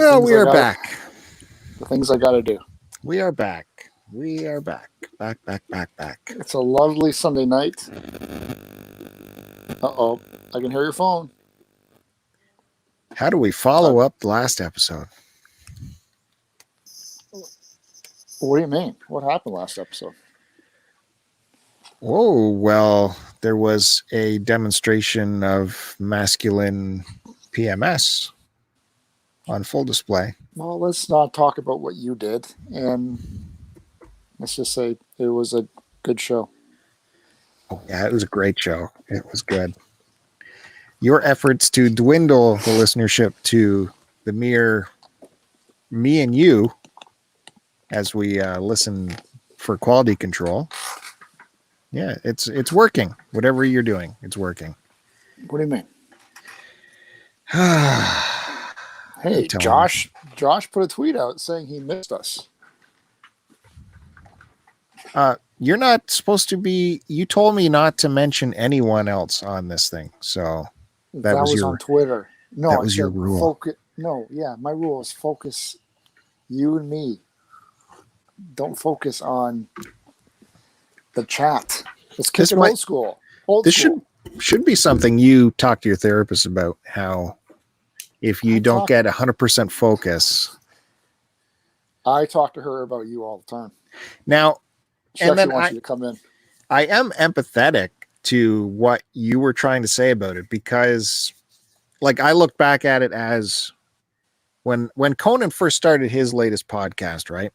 Well, we are back. The things I got to do. We are back. We are back. Back. It's a lovely Sunday night. Uh-oh. I can hear your phone. How do we follow up the last episode? What do you mean? What happened last episode? Oh, well, there was a demonstration of masculine PMS on full display. Well, let's not talk about what you did. And let's just say it was a good show. Oh, yeah, it was a great show. It was good. Your efforts to dwindle the listenership to the mere me and you as we listen for quality control. Yeah, it's working. Whatever you're doing, it's working. What do you mean? Hey, Josh put a tweet out saying he missed us. You're not supposed to be. You told me not to mention anyone else on this thing, so that was on Twitter. No, that was your rule. My rule is focus you and me. Don't focus on the chat. Let's kick it old school. This should be something you talk to your therapist about. How if you don't get 100% focus. I talk to her about you all the time. Now, she actually wants you to come in. I am empathetic to what you were trying to say about it because, like, I look back at it as when Conan first started his latest podcast, right?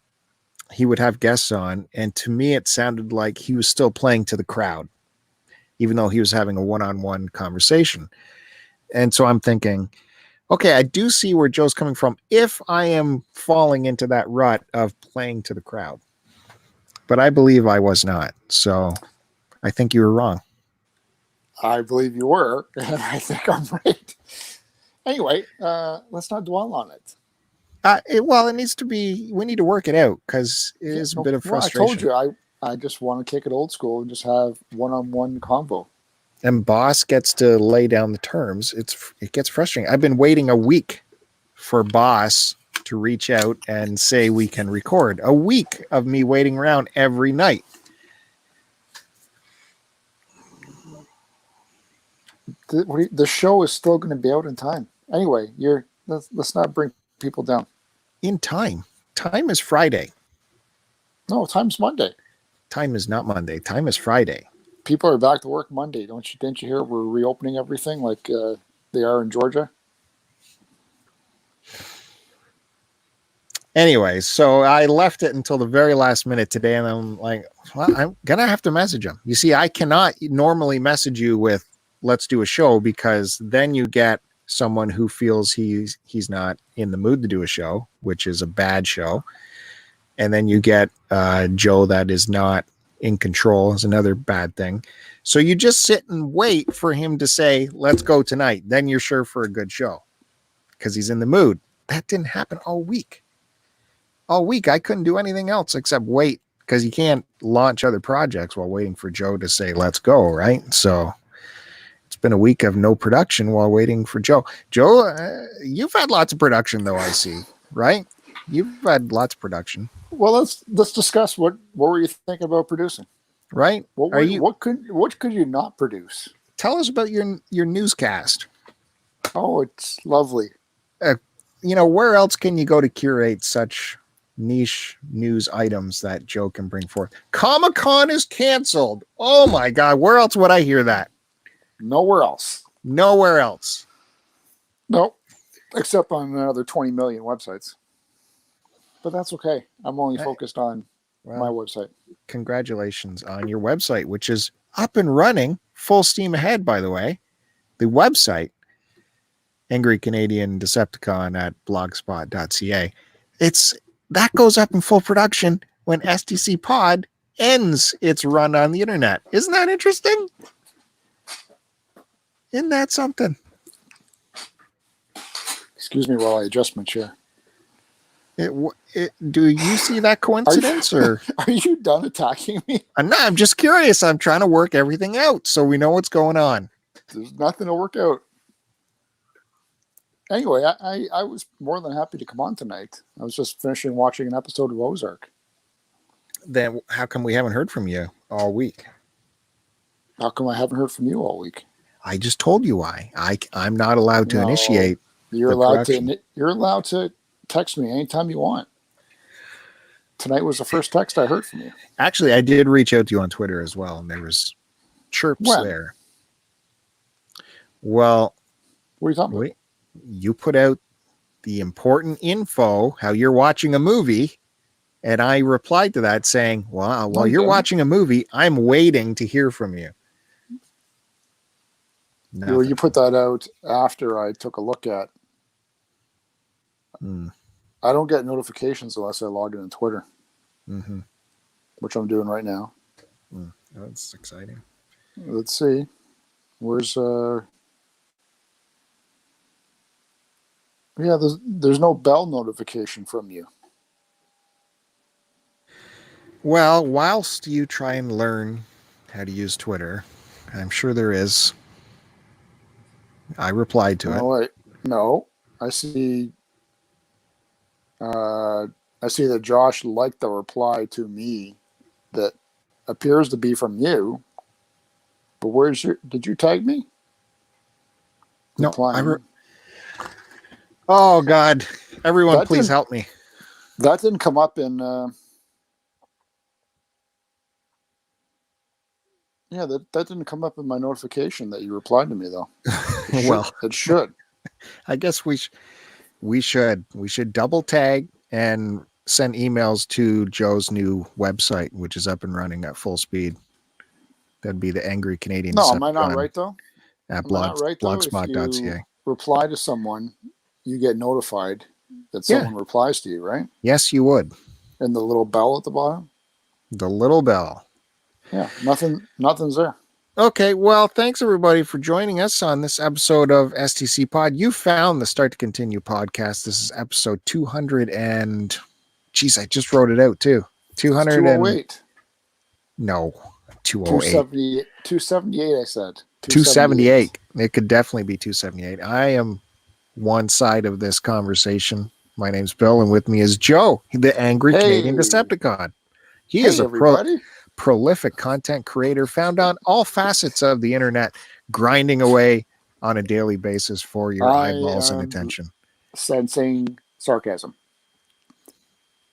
He would have guests on, and to me, it sounded like he was still playing to the crowd, even though he was having a one-on-one conversation. And so I'm thinking, okay, I do see where Joe's coming from if I am falling into that rut of playing to the crowd. But I believe I was not. So I think you were wrong. I believe you were, and I think I'm right. Anyway, let's not dwell on it. It needs to be, we need to work it out because it is a bit of frustration. I told you, I just want to kick it old school and just have one-on-one convo. And boss gets to lay down the terms. It gets frustrating. I've been waiting a week for boss to reach out and say we can record. A week of me waiting around every night. The show is still going to be out in time. Anyway, let's not bring people down. In time. Time is Friday. No, time's Monday. Time is not Monday. Time is Friday. People are back to work Monday. Didn't you hear we're reopening everything like they are in Georgia? Anyway, so I left it until the very last minute today, and I'm like, well, I'm going to have to message him. You see, I cannot normally message you with, let's do a show, because then you get someone who feels he's not in the mood to do a show, which is a bad show. And then you get Joe that is not in control is another bad thing. So you just sit and wait for him to say, let's go tonight. Then you're sure for a good show because he's in the mood. That didn't happen all week. All week, I couldn't do anything else except wait because you can't launch other projects while waiting for Joe to say, let's go, right? So it's been a week of no production while waiting for Joe. Joe, you've had lots of production, though, I see, right? You've had lots of production. Well, let's discuss what were you thinking about producing? Right? What could you not produce? Tell us about your newscast. Oh, it's lovely. Where else can you go to curate such niche news items that Joe can bring forth? Comic-Con is canceled. Oh my God. Where else would I hear that? Nowhere else. Nowhere else. Nope. Except on another 20 million websites. But that's okay. I'm only focused on my website. Congratulations on your website, which is up and running, full steam ahead, by the way. The website, Angry Canadian Decepticon at blogspot.ca. That goes up in full production when STCPod ends its run on the internet. Isn't that interesting? Isn't that something? Excuse me while I adjust my chair. Do you see that coincidence? Are you done attacking me? I'm just curious. I'm trying to work everything out so we know what's going on. There's nothing to work out. Anyway, I was more than happy to come on tonight. I was just finishing watching an episode of Ozark. Then how come we haven't heard from you all week? How come I haven't heard from you all week? I just told you why. I'm not allowed to initiate. You're the allowed production. to. You're allowed to text me anytime you want. Tonight was the first text I heard from you. Actually, I did reach out to you on Twitter as well, and there was chirps there. Well, what are you talking about? You put out the important info, how you're watching a movie, and I replied to that saying, well, while you're watching a movie, I'm waiting to hear from you. Well, you put that out after I took a look at. I don't get notifications unless I log in on Twitter, which I'm doing right now. That's exciting. Let's see. Where's Yeah, there's no bell notification from you. Well, whilst you try and learn how to use Twitter, I'm sure there is. I replied to it. Wait. No, I see. I see that Josh liked the reply to me that appears to be from you. But did you tag me? No. Oh God! Everyone, please help me. That didn't come up in. Yeah, that didn't come up in my notification that you replied to me though. It should. I guess we should double tag and send emails to Joe's new website, which is up and running at full speed. That'd be the Angry Canadian. No, am I not right though? At blogspot.ca. Reply to someone, you get notified that someone replies to you, right? Yes, you would. And the little bell at the bottom? The little bell. Yeah, nothing's there. Okay, well, thanks everybody for joining us on this episode of STC Pod. You found the Start to Continue podcast. This is episode 200 and geez, I just wrote it out too. 208. No, 208. 278, I said. 278. It could definitely be 278. I am one side of this conversation. My name's Bill, and with me is Joe, the angry Canadian Decepticon. He is a prolific content creator found on all facets of the internet, grinding away on a daily basis for your eyeballs and attention. Sensing sarcasm.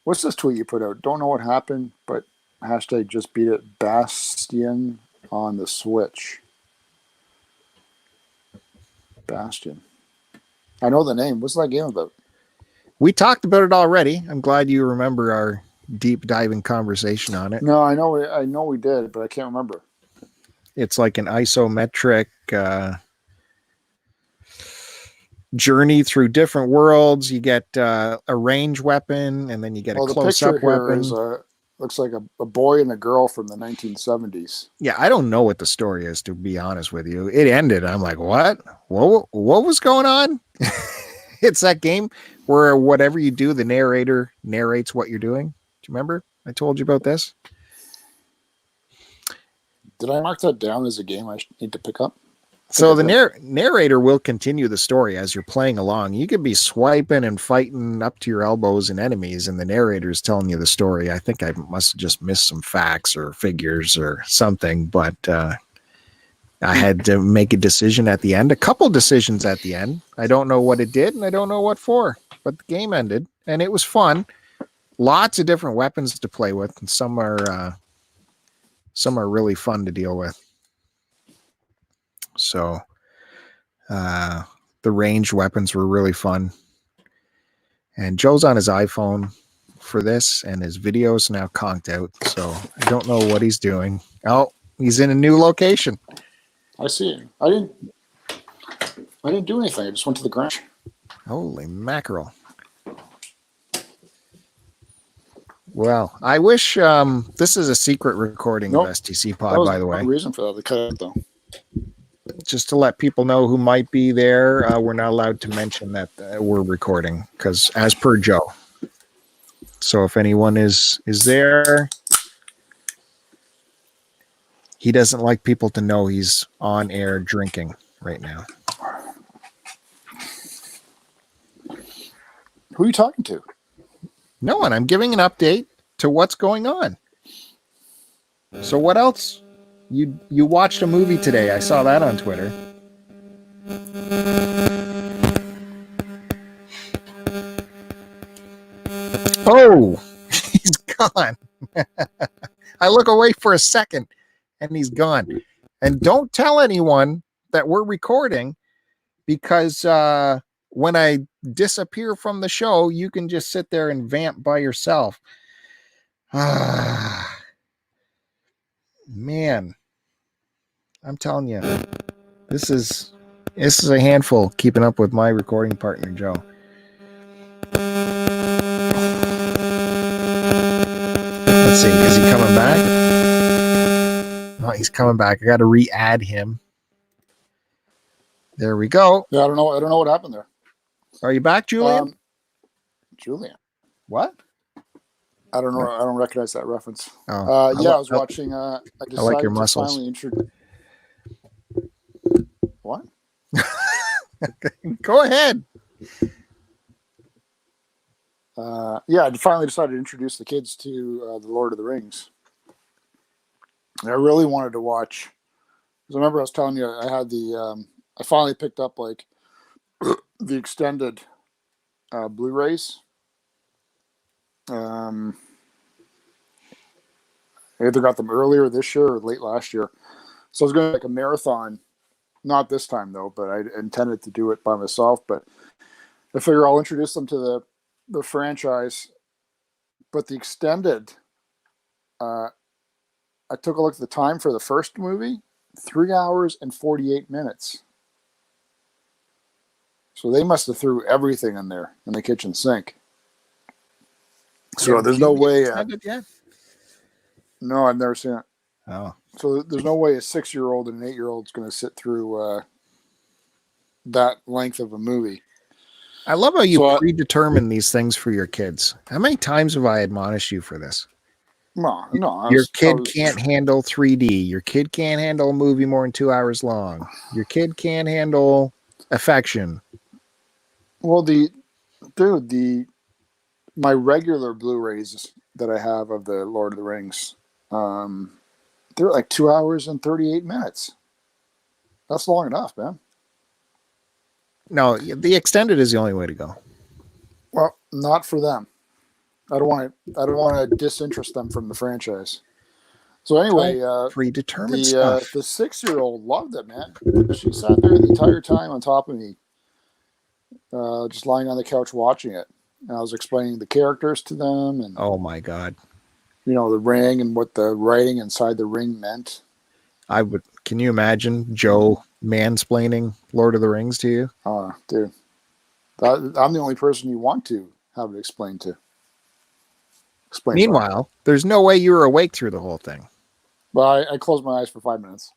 What's this tweet you put out? Don't know what happened, but hashtag just beat it. Bastion on the Switch. Bastion. I know the name. What's that game about? We talked about it already. I'm glad you remember our deep diving conversation on it. No, I know we did, but I can't remember. It's like an isometric journey through different worlds. You get a range weapon, and then you get a close-up weapon. Looks like a boy and a girl from the 1970s. Yeah, I don't know what the story is, to be honest with you. It ended. I'm like, what was going on? It's that game where whatever you do, the narrator narrates what you're doing. Do you remember? I told you about this. Did I mark that down as a game I need to pick up? So the narrator will continue the story as you're playing along. You could be swiping and fighting up to your elbows and enemies, and the narrator is telling you the story. I think I must have just missed some facts or figures or something, but I had to make a decision at the end, a couple decisions at the end. I don't know what it did, and I don't know what for, but the game ended, and it was fun. Lots of different weapons to play with, and some are really fun to deal with. So the ranged weapons were really fun. And Joe's on his iPhone for this, and his video is now conked out. So I don't know what he's doing. Oh, he's in a new location. I see. I didn't do anything. I just went to the garage. Holy mackerel. Well, I wish this is a secret recording of STC Pod, by the way. No reason for that. They cut it though. Just to let people know who might be there, we're not allowed to mention that we're recording because, as per Joe. So if anyone is there, he doesn't like people to know he's on air drinking right now. Who are you talking to? No one. I'm giving an update to what's going on. So what else? You watched a movie today. I saw that on Twitter. Oh, he's gone. I look away for a second and he's gone. And don't tell anyone that we're recording, because when I disappear from the show, you can just sit there and vamp by yourself. Man, I'm telling you, this is a handful keeping up with my recording partner, Joe. Let's see, is he coming back? Oh, he's coming back. I got to re-add him. There we go. Yeah, I don't know what happened there. Are you back, Julian? Julian. What? I don't know. I don't recognize that reference. Oh, I was watching. I decided like your to muscles. finally introduce. What? Go ahead. I finally decided to introduce the kids to the Lord of the Rings. And I really wanted to watch. Because I remember I was telling you I had the. I finally picked up like the extended Blu-rays. I either got them earlier this year or late last year. So I was going to make a marathon. Not this time though, but I intended to do it by myself. But I figure I'll introduce them to the franchise. But the extended, I took a look at the time for the first movie, 3 hours and 48 minutes. So they must have threw everything in there in the kitchen sink. So there's no way. No, I've never seen it. Oh. So there's no way a 6-year-old and an 8-year-old is going to sit through that length of a movie. I love how you predetermine these things for your kids. How many times have I admonished you for this? No. Your kid can't handle 3D. Your kid can't handle a movie more than 2 hours long. Your kid can't handle affection. Well, my regular Blu-rays that I have of the Lord of the Rings, they're like 2 hours and 38 minutes. That's long enough, man. No, the extended is the only way to go. Well, not for them. I don't want to disinterest them from the franchise. So anyway, predetermined stuff. The 6-year-old loved it, man. She sat there the entire time on top of me, just lying on the couch watching it. And I was explaining the characters to them, and oh my god, the ring and what the writing inside the ring meant. Can you imagine Joe mansplaining Lord of the Rings to you? Dude, I'm the only person you want to have it explained to. Meanwhile, there's no way you were awake through the whole thing. Well, I closed my eyes for 5 minutes.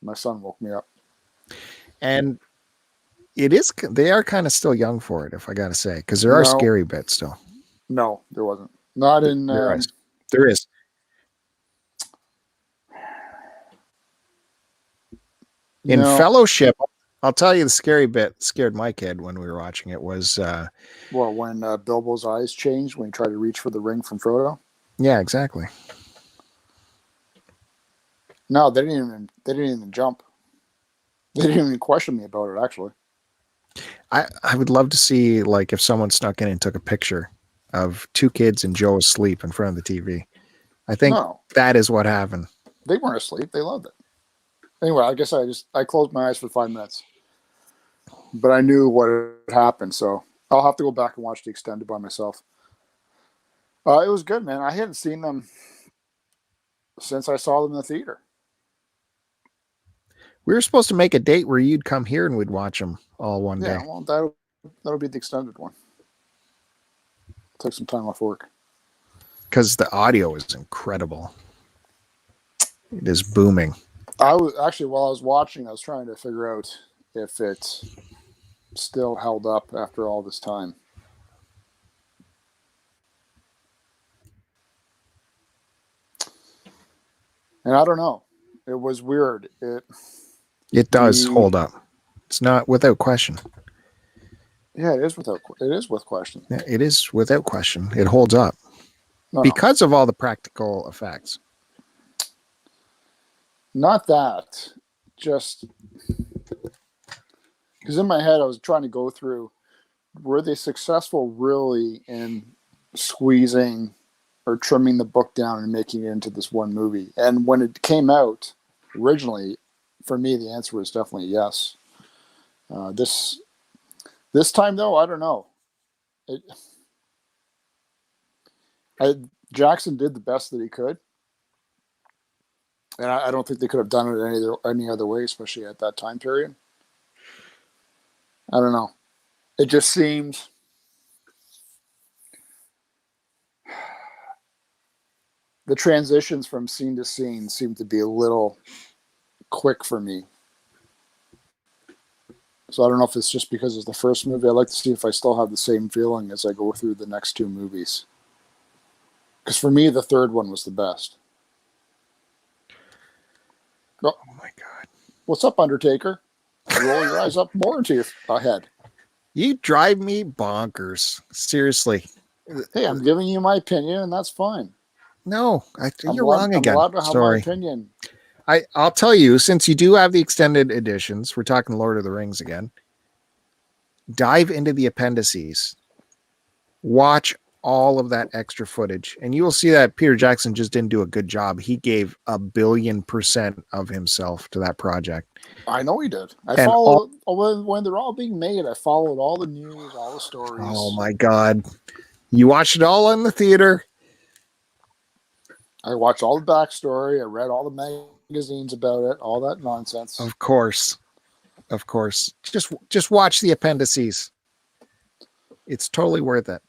My son woke me up. And they are kind of still young for it, if I got to say, because there are scary bits still. No, there wasn't. Not in. There is. In Fellowship, I'll tell you the scary bit scared my kid when we were watching it was... when Bilbo's eyes changed when he tried to reach for the ring from Frodo? Yeah, exactly. No, they didn't even jump. They didn't even question me about it, actually. I would love to see, like, if someone snuck in and took a picture of two kids and Joe asleep in front of the TV. I think that is what happened. They weren't asleep. They loved it. Anyway, I guess I closed my eyes for 5 minutes. But I knew what had happened, so I'll have to go back and watch the extended by myself. It was good, man. I hadn't seen them since I saw them in the theater. We were supposed to make a date where you'd come here and we'd watch them all one day. Yeah, well, that'll be the extended one. Take some time off work. Because the audio is incredible. It is booming. I was actually, while I was watching, I was trying to figure out if it still held up after all this time. And I don't know. It was weird. It does hold up. It's not without question. Yeah, it is with question. Yeah, it is without question. It holds up No, because of all the practical effects. not that. Just because in my head I was trying to go through, were they successful really in squeezing or trimming the book down and making it into this one movie? And when it came out originally, for me, the answer was definitely yes. This time though, I don't know. It, Jackson did the best that he could, and I don't think they could have done it any other way, especially at that time period. I don't know. It just seemed the transitions from scene to scene seemed to be a little quick for me. So I don't know if it's just because it's the first movie. I'd like to see if I still have the same feeling as I go through the next two movies. Because for me, the third one was the best. Oh my God. What's up, Undertaker? Roll your eyes up more into your head. You drive me bonkers. Seriously. Hey, I'm giving you my opinion, and that's fine. No, you're wrong again. I'm allowed to have my Sorry. opinion. I'll tell you, since you do have the extended editions, we're talking Lord of the Rings again. Dive into the appendices. Watch all of that extra footage, and you will see that Peter Jackson just didn't do a good job. He gave 1,000,000,000% of himself to that project. I know he did. When they're all being made, I followed all the news, all the stories. Oh my God. You watched it all in the theater. I watched all the backstory. I read all the magazines about it, all that nonsense. Of course. Just watch the appendices. It's totally worth it.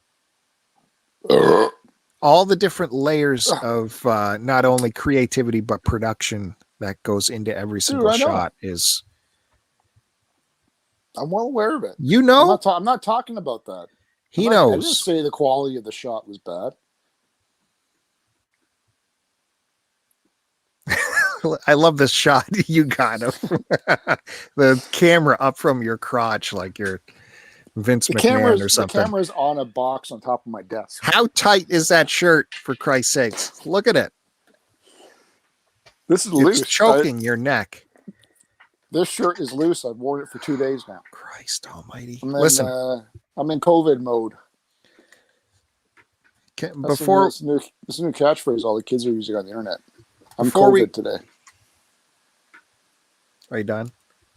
All the different layers of not only creativity but production that goes into every single shot is. I'm well aware of it. You know, I'm not talking about that. He knows. I didn't say the quality of the shot was bad. I love this shot you got of the camera up from your crotch like you're Vince McMahon or something. The camera's on a box on top of my desk. How tight is that shirt, for Christ's sakes? Look at it. This is loose. It's choking your neck. This shirt is loose. I've worn it for 2 days now. Christ almighty. Listen. I'm in COVID mode. Before this new catchphrase all the kids are using on the internet. I'm COVID today. Are you done?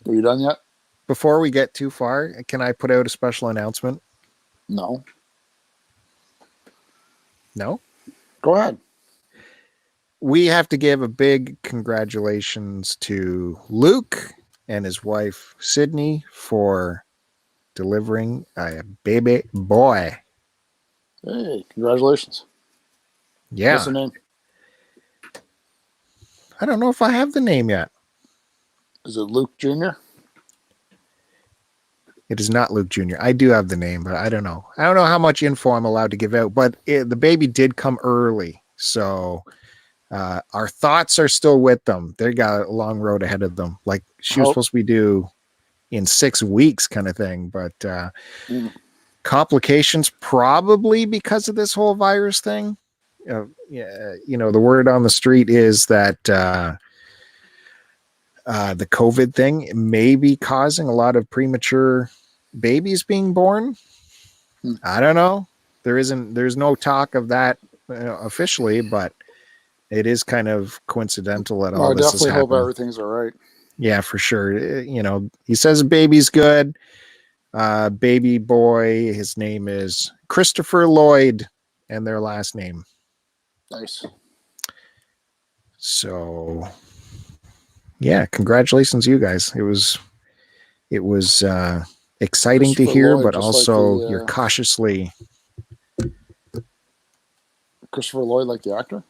Are you done yet? Before we get too far, can I put out a special announcement? No. No? Go ahead. We have to give a big congratulations to Luke and his wife, Sydney, for delivering a baby boy. Hey, congratulations. Yeah. What's the name? I don't know if I have the name yet. Is it Luke Jr.? It is not Luke Jr. I do have the name, but I don't know. I don't know how much info I'm allowed to give out, but the baby did come early. So our thoughts are still with them. They got a long road ahead of them. Like she was supposed to be due in 6 weeks kind of thing, but complications probably because of this whole virus thing. The word on the street is that the COVID thing may be causing a lot of premature babies being born. I don't know. There's no talk of that officially, but it is kind of coincidental that all this is happening. I definitely hope everything's all right. Yeah, for sure. He says baby's good. Baby boy, his name is Christopher Lloyd, and their last name. Nice. So, yeah, congratulations, you guys. It was exciting to hear, but also you're cautiously. Christopher Lloyd, like the actor.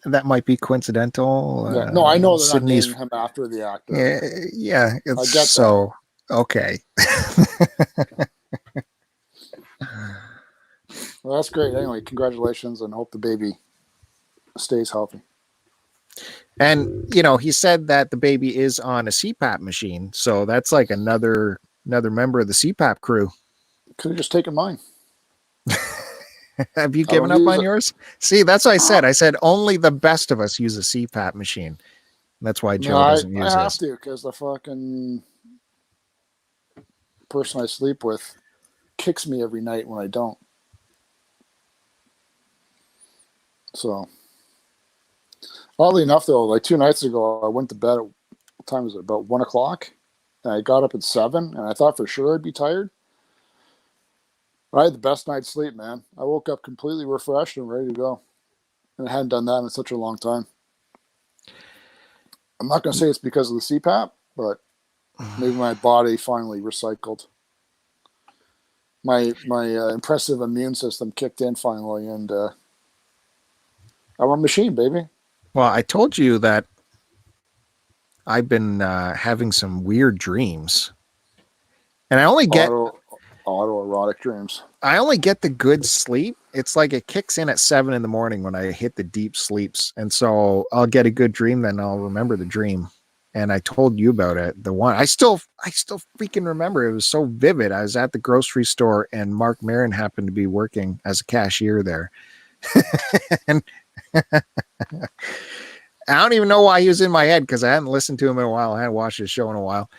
That might be coincidental. Yeah. No, I know they're not naming him after the actor. Yeah. I get so that. Okay. Well, that's great. Anyway, congratulations, and hope the baby stays healthy. And, you know, he said that the baby is on a CPAP machine. So that's like another member of the CPAP crew. Could have just taken mine. Have you I don't given up use on it. yours? See, that's what I said. I said only the best of us use a CPAP machine. That's why No, Joe doesn't I use have this. to, because the fucking person I sleep with kicks me every night when I don't. So, oddly enough, though, like 2 nights ago, I went to bed at, what time was it? About 1 o'clock. And I got up at 7, and I thought for sure I'd be tired. I had the best night's sleep, man. I woke up completely refreshed and ready to go. And I hadn't done that in such a long time. I'm not going to say it's because of the CPAP, but maybe my body finally recycled. My impressive immune system kicked in finally, and I'm a machine, baby. Well, I told you that I've been having some weird dreams. And I only get Autoerotic dreams. I only get the good sleep. It's like it kicks in at 7 in the morning when I hit the deep sleeps. And so I'll get a good dream, then I'll remember the dream. And I told you about it. The one I still freaking remember. It was so vivid. I was at the grocery store and Mark Maron happened to be working as a cashier there. And I don't even know why he was in my head because I hadn't listened to him in a while. I hadn't watched his show in a while.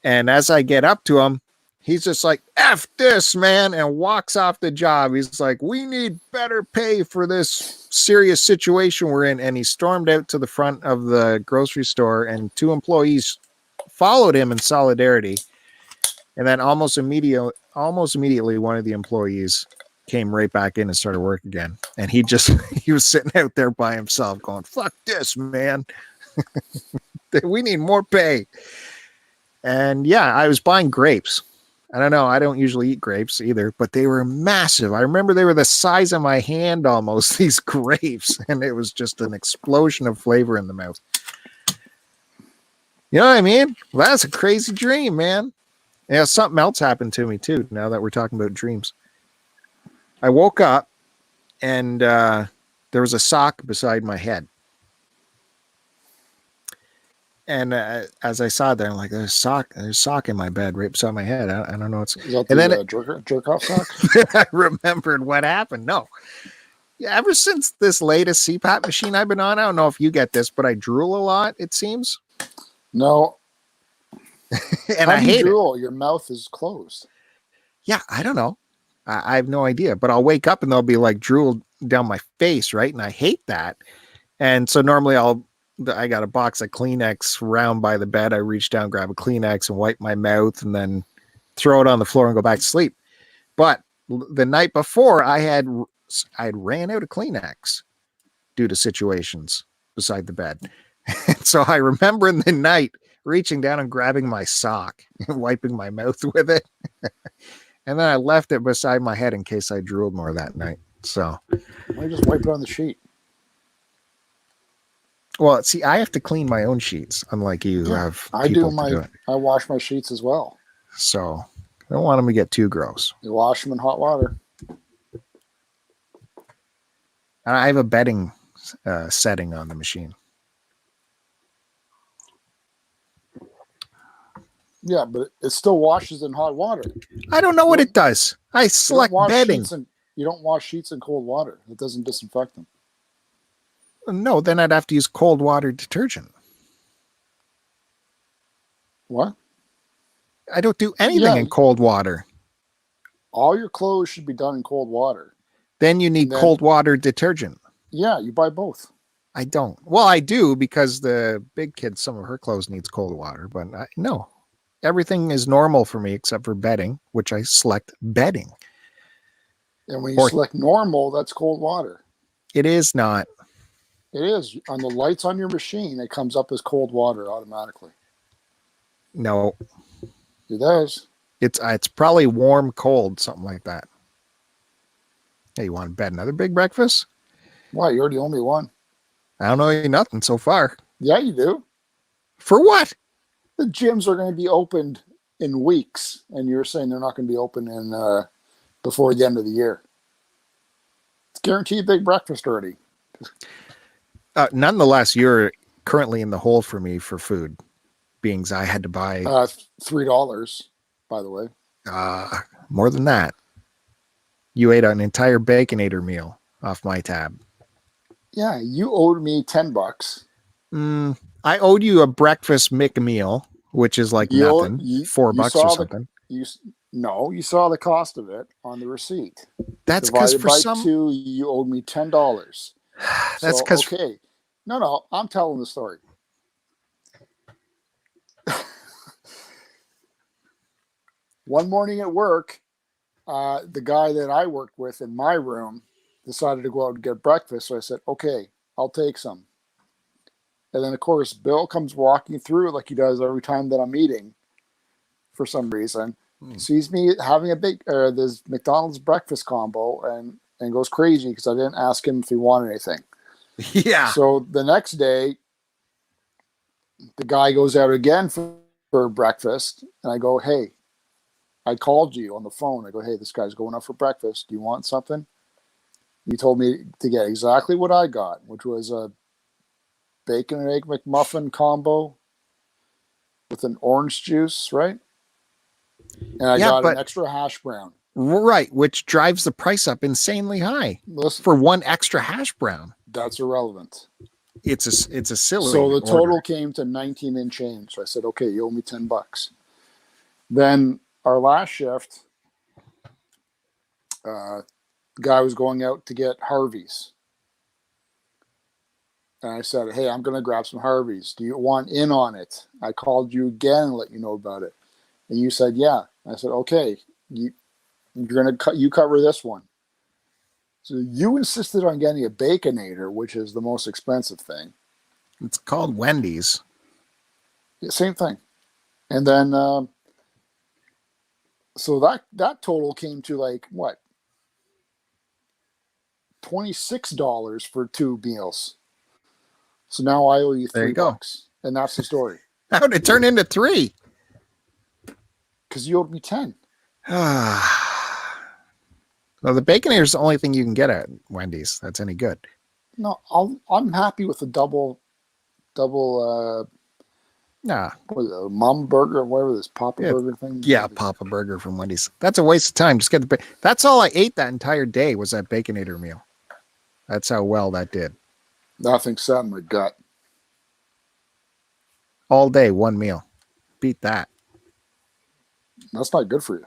And as I get up to him, he's just like, F this, man, and walks off the job. He's like, we need better pay for this serious situation we're in. And he stormed out to the front of the grocery store, and 2 employees followed him in solidarity. And then almost immediately, one of the employees came right back in and started work again. And he was sitting out there by himself going, fuck this, man. We need more pay. And yeah, I was buying grapes. I don't know. I don't usually eat grapes either, but they were massive. I remember they were the size of my hand almost, these grapes. And it was just an explosion of flavor in the mouth. You know what I mean? Well, that's a crazy dream, man. Yeah, something else happened to me too, now that we're talking about dreams. I woke up and there was a sock beside my head. And as I saw it there, I'm like, there's a sock in my bed right beside my head. I don't know what's. Is that and the then jerk off sock? I remembered what happened. No, yeah, ever since this latest CPAP machine I've been on, I don't know if you get this, but I drool a lot. It seems. No. And I hate drool? Your mouth is closed. Yeah, I don't know. I have no idea. But I'll wake up and there'll be like drool down my face, right? And I hate that. And so normally I got a box of Kleenex round by the bed. I reach down, grab a Kleenex and wipe my mouth and then throw it on the floor and go back to sleep. But the night before I had ran out of Kleenex due to situations beside the bed. So I remember in the night reaching down and grabbing my sock and wiping my mouth with it. And then I left it beside my head in case I drooled more that night. So I just wipe it on the sheet. Well, see, I have to clean my own sheets, unlike you who have people to do it. I wash my sheets as well. So I don't want them to get too gross. You wash them in hot water. And I have a bedding setting on the machine. Yeah, but it still washes in hot water. I don't know what it does. I select bedding. You don't wash sheets in cold water. It doesn't disinfect them. No, then I'd have to use cold water detergent. What? I don't do anything in cold water. All your clothes should be done in cold water. Then you need cold water detergent. Yeah, you buy both. I don't. Well, I do because the big kid, some of her clothes needs cold water, but no. Everything is normal for me except for bedding, which I select bedding. And when you select normal, that's cold water. It is not. It is. On the lights on your machine, it comes up as cold water automatically. No. It does. It's probably warm, cold, something like that. Hey, you want to bet another big breakfast? Why? You're the only one. I don't know nothing so far. Yeah, you do. For what? The gyms are going to be opened in weeks, and you're saying they're not going to be open in before the end of the year. It's guaranteed big breakfast already. Nonetheless, you're currently in the hole for me for food, being I had to buy $3, by the way. more than that. You ate an entire Baconator meal off my tab. Yeah, you owed me $10. I owed you a breakfast McMeal, which is like nothing, $4 or something. You saw the cost of it on the receipt. That's because for some 2, you owed me $10. That's because okay. No, I'm telling the story. One morning at work, the guy that I worked with in my room decided to go out and get breakfast. So I said, okay, I'll take some. And then, of course, Bill comes walking through like he does every time that I'm eating for some reason. Sees me having this McDonald's breakfast combo and goes crazy because I didn't ask him if he wanted anything. Yeah. So the next day, the guy goes out again for breakfast. And I go, hey, I called you on the phone. I go, hey, this guy's going out for breakfast. Do you want something? You told me to get exactly what I got, which was a bacon and egg McMuffin combo with an orange juice, right? And I got an extra hash brown. Right, which drives the price up insanely high. For one extra hash brown. That's irrelevant. It's a silly So the total order. came to 19 and change. So I said, okay, you owe me $10. Then our last shift, the guy was going out to get Harvey's. And I said, hey, I'm going to grab some Harvey's. Do you want in on it? I called you again and let you know about it. And you said, yeah. I said, okay, you cover this one. So you insisted on getting a Baconator, which is the most expensive thing. It's called Wendy's. Yeah, same thing. And then, so that total came to like what? $26 for 2 meals. So now I owe you $3. And that's the story. How did it turn into 3? Because you owed me 10. Well, the Baconator is the only thing you can get at Wendy's that's any good. No, I'm happy with the double Mom Burger or whatever this Papa Burger thing. Yeah, Papa Burger from Wendy's. That's a waste of time. Just get that's all I ate that entire day was that Baconator meal. That's how well that did. Nothing sat in my gut. All day, one meal. Beat that. That's not good for you.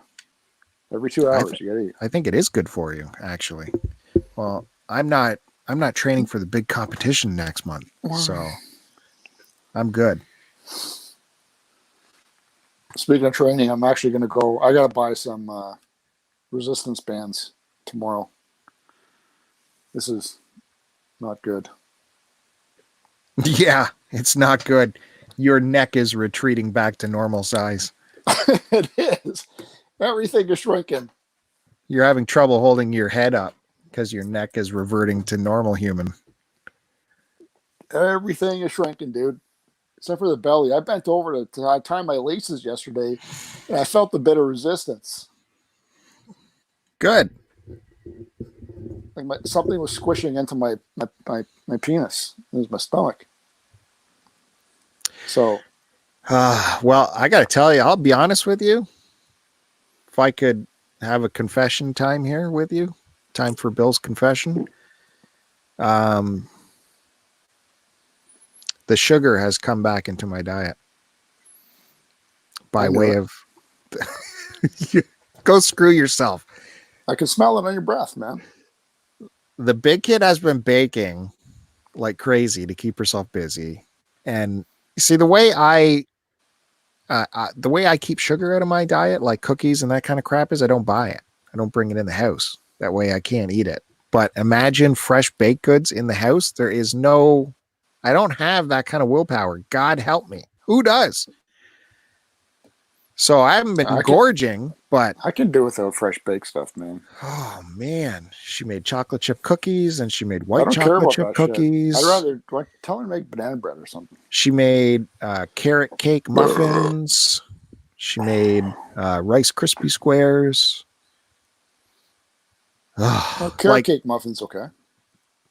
Every 2 hours you gotta eat. I think it is good for you, actually. Well, I'm not training for the big competition next month, so I'm good. Speaking of training, I'm actually going to go. I got to buy some resistance bands tomorrow. This is not good. Yeah, it's not good. Your neck is retreating back to normal size. It is. Everything is shrinking. You're having trouble holding your head up because your neck is reverting to normal human. Everything is shrinking, dude. Except for the belly. I bent over to tie my laces yesterday, and I felt a bit of resistance. Good. Like something was squishing into my penis. It was my stomach. So. Well, I got to tell you, I'll be honest with you. If I could have a confession time here with you, time for Bill's confession. The sugar has come back into my diet by way of go screw yourself. I can smell it on your breath, man. The big kid has been baking like crazy to keep herself busy. And you see the way I keep sugar out of my diet, like cookies and that kind of crap, is I don't buy it. I don't bring it in the house. That way I can't eat it. But imagine fresh baked goods in the house. I don't have that kind of willpower. God help me. Who does? So I haven't been gorging, but I can do without fresh baked stuff, man. Oh man, she made chocolate chip cookies and she made white chocolate chip cookies. I'd rather tell her to make banana bread or something. She made carrot cake muffins. She made Rice Krispie squares. Carrot cake muffins, okay.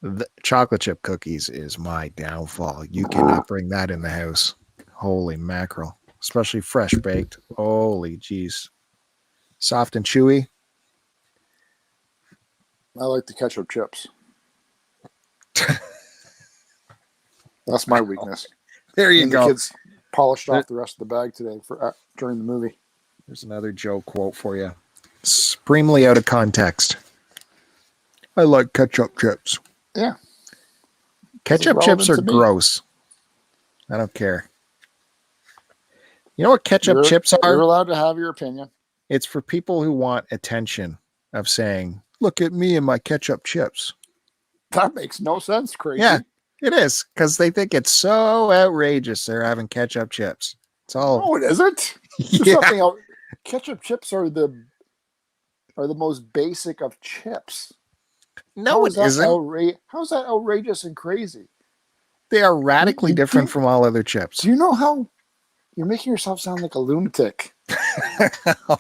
The chocolate chip cookies is my downfall. You cannot bring that in the house. Holy mackerel. Especially fresh baked. Holy jeez. Soft and chewy. I like the ketchup chips. That's my weakness. There you and go. The kids polished off the rest of the bag today for during the movie. There's another Joe quote for you. Supremely out of context. I like ketchup chips. Yeah. Ketchup chips are gross. I don't care. You know what ketchup chips are? You're allowed to have your opinion. It's for people who want attention of saying, look at me and my ketchup chips. That makes no sense, crazy. Yeah, it is. Because they think it's so outrageous they're having ketchup chips. It's all. No, it isn't. Yeah. Something else. Ketchup chips are the most basic of chips. No, it isn't. How's that outrageous and crazy? They are radically different from all other chips. Do you know how you're making yourself sound like a lunatic?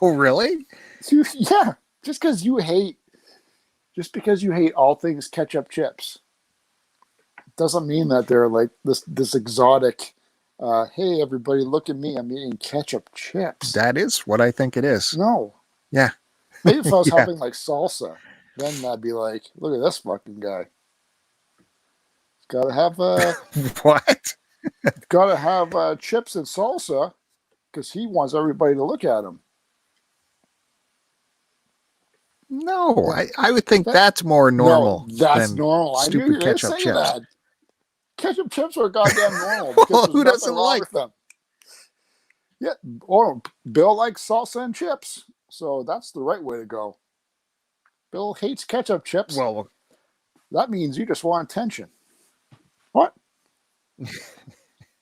Oh, really? Yeah. Just because you hate all things ketchup chips doesn't mean that they're like this exotic. Hey, everybody, look at me! I'm eating ketchup chips. That is what I think it is. No. Yeah. Maybe if I was having like salsa, then I'd be like, look at this fucking guy. Gotta have what? Gotta have chips and salsa because he wants everybody to look at him. No, I would think that's more normal. No, that's normal. Stupid I knew you were ketchup say chips. That. Ketchup chips are goddamn normal. Because who doesn't like them? Yeah, Bill likes salsa and chips, so that's the right way to go. Bill hates ketchup chips. Well, that means you just want attention. What?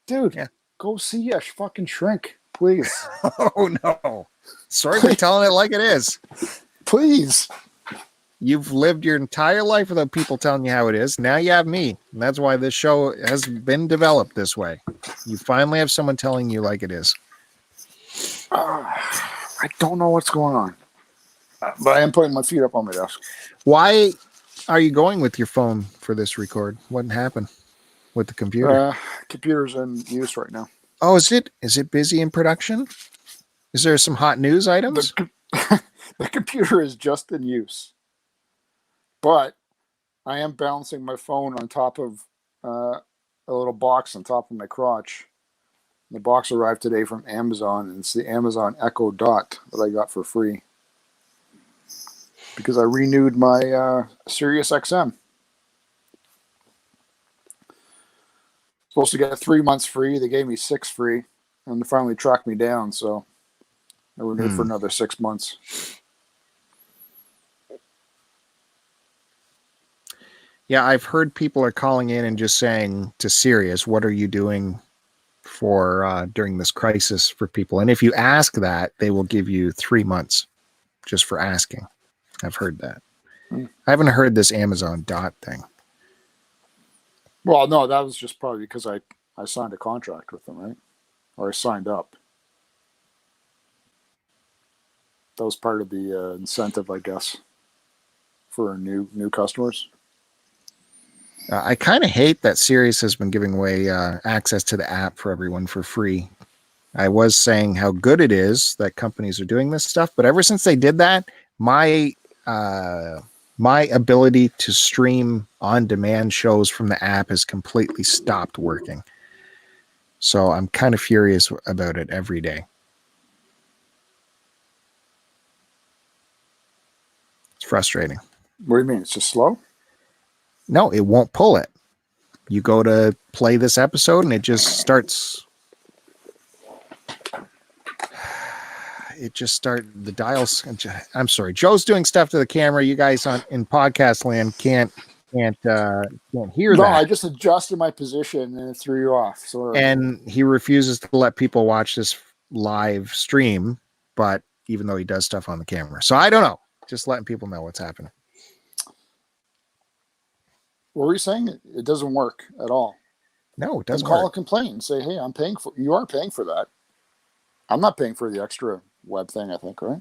Dude, go see a fucking shrink, please. Oh, no. Sorry for telling it like it is. Please. You've lived your entire life without people telling you how it is. Now you have me. And that's why this show has been developed this way. You finally have someone telling you like it is. I don't know what's going on. But I am putting my feet up on my desk. Why are you going with your phone for this record? What happened with the computer? Computer's in use right now. Oh, is it? Is it busy in production? Is there some hot news items? The computer is just in use. But I am balancing my phone on top of a little box on top of my crotch. The box arrived today from Amazon, and it's the Amazon Echo Dot that I got for free. Because I renewed my Sirius XM. Supposed to get 3 months free. They gave me 6 free, and they finally tracked me down, so I renewed for another 6 months. Yeah, I've heard people are calling in and just saying to Sirius, what are you doing for during this crisis for people? And if you ask that, they will give you 3 months just for asking. I've heard that. I haven't heard this Amazon Dot thing. Well, no, that was just probably because I signed a contract with them, right? Or I signed up. That was part of the incentive, I guess, for new customers. I kind of hate that Sirius has been giving away access to the app for everyone for free. I was saying how good it is that companies are doing this stuff, but ever since they did that, my ability to stream on-demand shows from the app has completely stopped working. So I'm kind of furious about it every day. It's frustrating. What do you mean? It's just slow? No, it won't pull it. You go to play this episode and it just starts. The dials. I'm sorry. Joe's doing stuff to the camera. You guys in podcast land can't hear that. No, I just adjusted my position and it threw you off. And he refuses to let people watch this live stream, but even though he does stuff on the camera. So I don't know. Just letting people know what's happening. What were you saying? It doesn't work at all. No, it doesn't call work. a complaint and say, hey, you are paying for that. I'm not paying for the extra web thing, I think, right?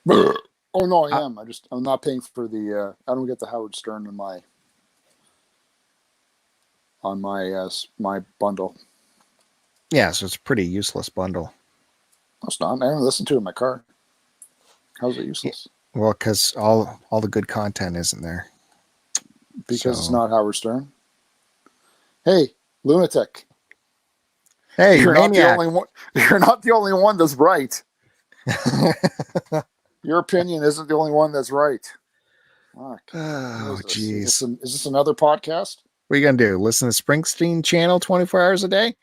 Oh no, I am. I'm not paying for the I don't get the Howard Stern in my on my bundle. Yeah, so it's a pretty useless bundle. No, it's not. I haven't listened to it in my car. How's it useless? Well, because all the good content isn't there. Because it's So- not Howard Stern. Hey, lunatic! Hey, You're not the maniac! only one. You're not the only one that's right. Your opinion isn't the only one that's right. Fuck. Oh, What is jeez. this? Is this another podcast? What are you gonna do? Listen to Springsteen channel 24 hours a day?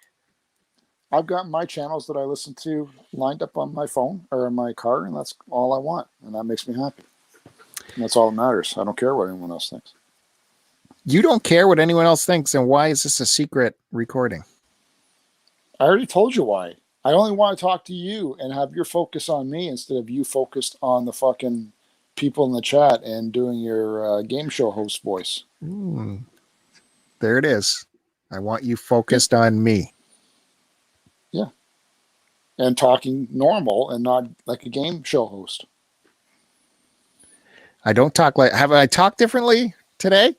I've got my channels that I listen to lined up on my phone or in my car, and that's all I want, and that makes me happy. And that's all that matters. I don't care what anyone else thinks. You don't care what anyone else thinks, and why is this a secret recording? I already told you why. I only want to talk to you and have your focus on me instead of you focused on the fucking people in the chat and doing your game show host voice. There it is. I want you focused on me. Yeah. And talking normal and not like a game show host. I don't talk like. Have I talked differently today?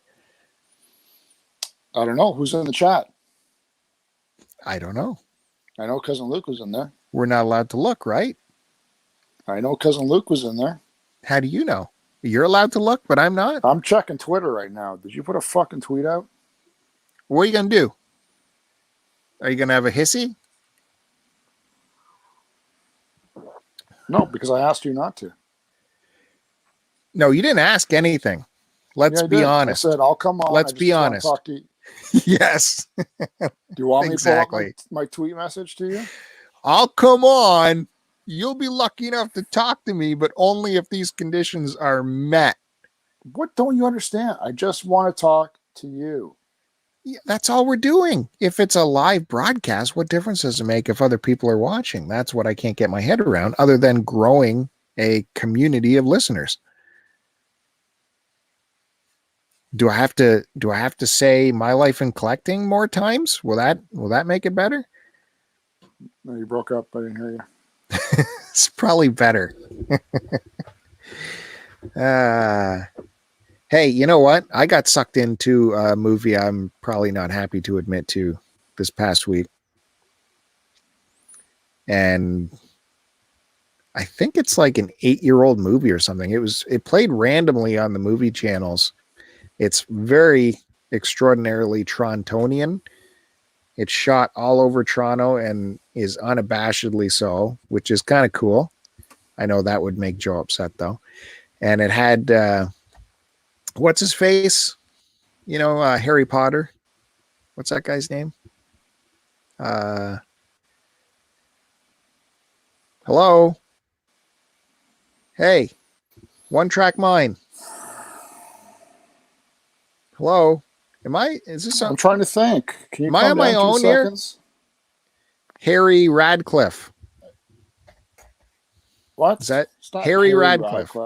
I don't know. Who's in the chat? I don't know. I know Cousin Luke was in there. We're not allowed to look, right? I know Cousin Luke was in there. How do you know? You're allowed to look, but I'm not. I'm checking Twitter right now. Did you put a fucking tweet out? What are you going to do? Are you going to have a hissy? No, because I asked you not to. No, you didn't ask anything. Let's Yeah, I be did. honest. I said, I'll come on. Let's I just be want to honest. Talk to you. Yes. Do you want me Exactly. to pull up my tweet message to you? I'll come on. You'll be lucky enough to talk to me, but only if these conditions are met. What don't you understand? I just want to talk to you. Yeah, that's all we're doing. If it's a live broadcast, what difference does it make if other people are watching? That's what I can't get my head around, other than growing a community of listeners. Do I have to say my life in collecting more times? Will that make it better? No, you broke up. I didn't hear you. It's probably better. Hey, you know what? I got sucked into a movie I'm probably not happy to admit to this past week. And I think it's like an 8-year-old movie or something. It played randomly on the movie channels. It's very extraordinarily Torontonian. It's shot all over Toronto and is unabashedly so, which is kind of cool. I know that would make Joe upset though. And it had what's his face? You know, Harry Potter. What's that guy's name? Hello? Hey, One Track Mind. Hello? Is this I'm trying to think. Can you Am I calm on my down 2 own here? seconds? Harry Radcliffe? What? Is that It's not Harry Radcliffe?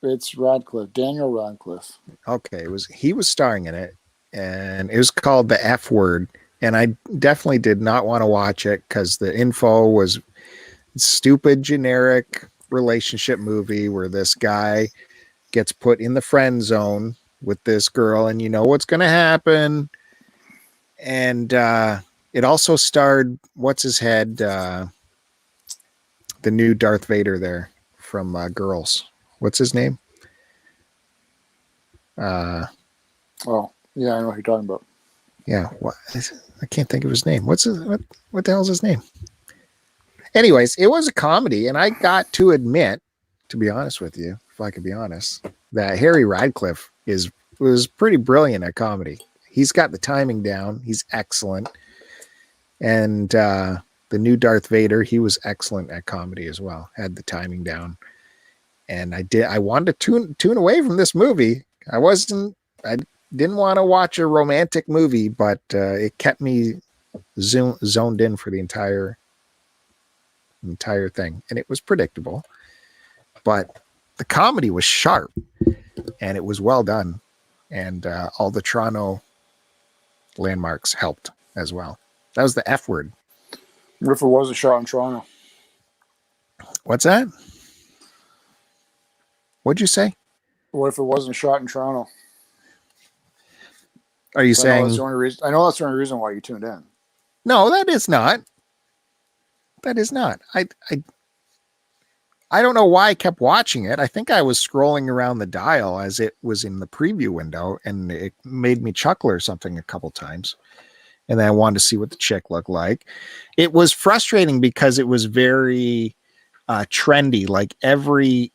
It's Radcliffe. Daniel Radcliffe. Okay, he was starring in it, and it was called The F Word, and I definitely did not want to watch it because the info was stupid, generic relationship movie where this guy gets put in the friend zone with this girl, and you know what's going to happen. And it also starred what's his head, the new Darth Vader there from Girls. What's his name? Oh, yeah, I know what you're talking about. Yeah, I can't think of his name. What the hell's his name? Anyways, it was a comedy, and I got to admit, to be honest with you, if I could be honest, that Harry Radcliffe was pretty brilliant at comedy. He's got the timing down. He's excellent. And the new Darth Vader, he was excellent at comedy as well. Had the timing down. And I wanted to tune away from this movie. I didn't want to watch a romantic movie, but it kept me zoned in for the entire thing. And it was predictable, but the comedy was sharp and it was well done. And all the Toronto landmarks helped as well. That was the F Word. What if it was a shot in Toronto? What's that? What'd you say? What if it wasn't shot in Toronto? Are you So I know that's saying the only reason. I know that's the only reason why you tuned in. no? That is not. That is not. I don't know why I kept watching it. I think I was scrolling around the dial as it was in the preview window, and it made me chuckle or something a couple times. And then I wanted to see what the chick looked like. It was frustrating because it was very trendy. Like every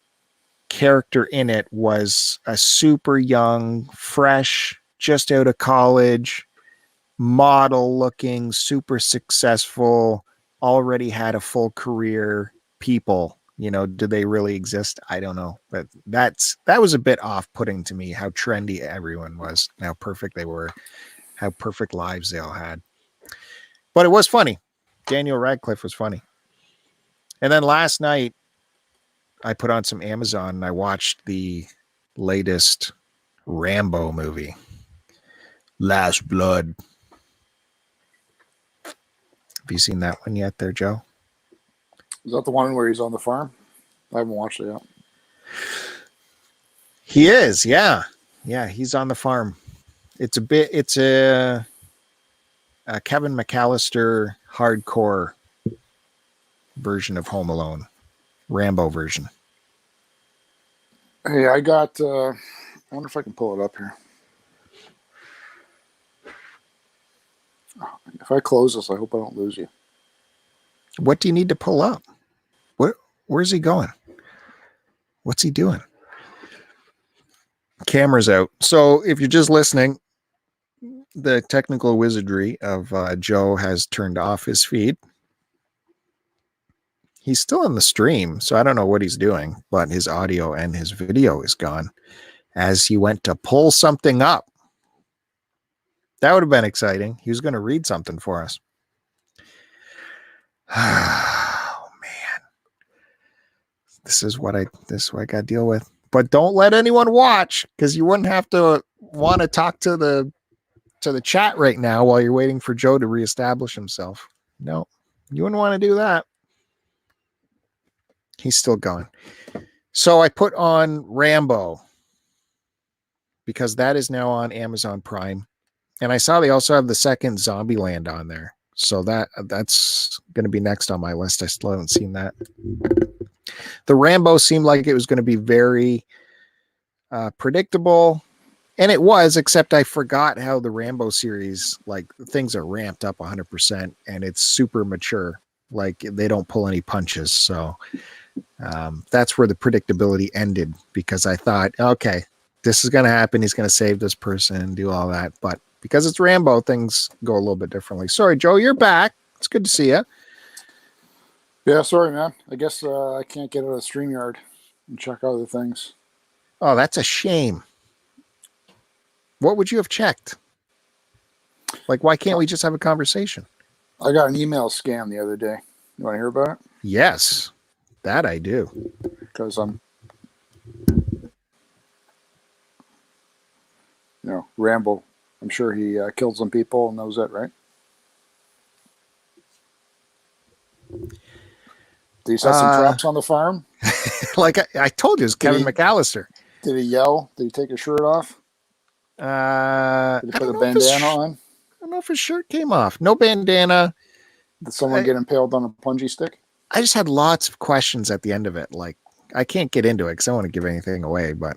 character in it was a super young, fresh, just out of college, model looking, super successful, already had a full career people. You know, do they really exist? I don't know. But that was a bit off-putting to me how trendy everyone was, how perfect they were, how perfect lives they all had. But it was funny. Daniel Radcliffe was funny. And then last night I put on some Amazon and I watched the latest Rambo movie, Last Blood. Have you seen that one yet there, Joe? Is that the one where he's on the farm? I haven't watched it yet. He is, yeah. Yeah, he's on the farm. It's a Kevin McAllister hardcore version of Home Alone, Rambo version. Hey, I got. I wonder if I can pull it up here. If I close this, I hope I don't lose you. What do you need to pull up? Where's he going? What's he doing? Camera's out. So if you're just listening, the technical wizardry of Joe has turned off his feed. He's still in the stream, so I don't know what he's doing, but his audio and his video is gone as he went to pull something up. That would have been exciting. He was going to read something for us. Oh man. This is what I got to deal with. But don't let anyone watch, because you wouldn't have to want to talk to the chat right now while you're waiting for Joe to reestablish himself. No, you wouldn't want to do that. He's still going. So I put on Rambo because that is now on Amazon Prime. And I saw they also have the second Zombieland on there. So that's going to be next on my list. I still haven't seen that. The Rambo seemed like it was going to be very predictable. And it was, except I forgot how the Rambo series, like things are ramped up 100% and it's super mature. Like they don't pull any punches. So that's where the predictability ended, because I thought, okay, this is going to happen. He's going to save this person and do all that. But because it's Rambo, things go a little bit differently. Sorry, Joe, you're back. It's good to see you. Yeah, sorry, man. I guess I can't get out of StreamYard and check other things. Oh, that's a shame. What would you have checked? Like, why can't we just have a conversation? I got an email scam the other day. You want to hear about it? Yes, that I do. Because Rambo. I'm sure he killed some people and knows that, right? Did he set some traps on the farm? Like I told you, it's Kevin McAllister. Did he yell? Did he take his shirt off? Did he put a bandana on? I don't know if his shirt came off. No bandana. Did someone get impaled on a punji stick? I just had lots of questions at the end of it. Like, I can't get into it because I don't want to give anything away, but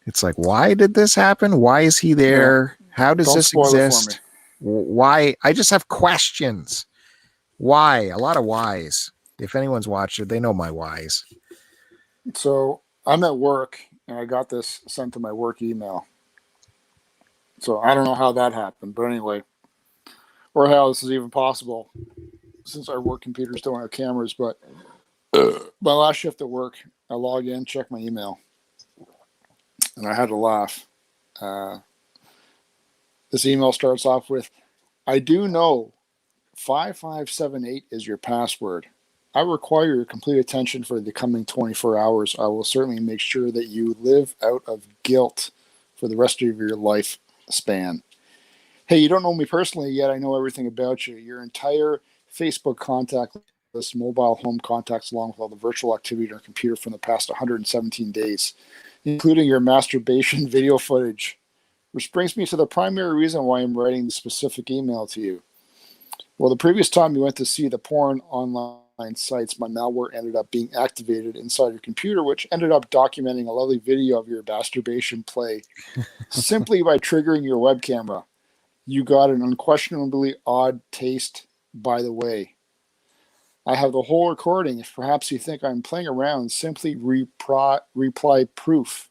it's like, why did this happen? Why is he there? Yeah. How does this exist? Why? I just have questions. Why? A lot of whys. If anyone's watched it, they know my whys. So I'm at work and I got this sent to my work email. So I don't know how that happened, but anyway, or how this is even possible since our work computers don't have cameras. But my last shift at work, I log in, check my email, and I had to laugh. This email starts off with, I do know 5578 is your password. I require your complete attention for the coming 24 hours. I will certainly make sure that you live out of guilt for the rest of your life span. Hey, you don't know me personally, yet I know everything about you. Your entire Facebook contact list, mobile home contacts, along with all the virtual activity on your computer from the past 117 days, including your masturbation video footage. Which brings me to the primary reason why I'm writing the specific email to you. Well, the previous time you went to see the porn online sites, my malware ended up being activated inside your computer, which ended up documenting a lovely video of your masturbation play simply by triggering your web camera. You got an unquestionably odd taste, by the way. I have the whole recording. If perhaps you think I'm playing around, simply reply proof.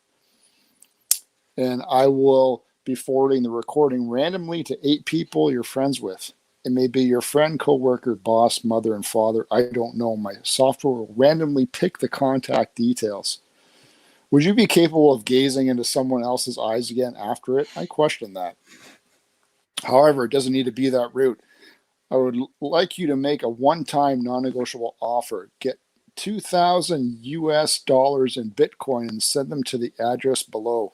And I will be forwarding the recording randomly to 8 people you're friends with. It may be your friend, coworker, boss, mother, and father. I don't know. My software will randomly pick the contact details. Would you be capable of gazing into someone else's eyes again after it? I question that. However, it doesn't need to be that route. I would like you to make a one-time non-negotiable offer. Get 2,000 US dollars in Bitcoin and send them to the address below.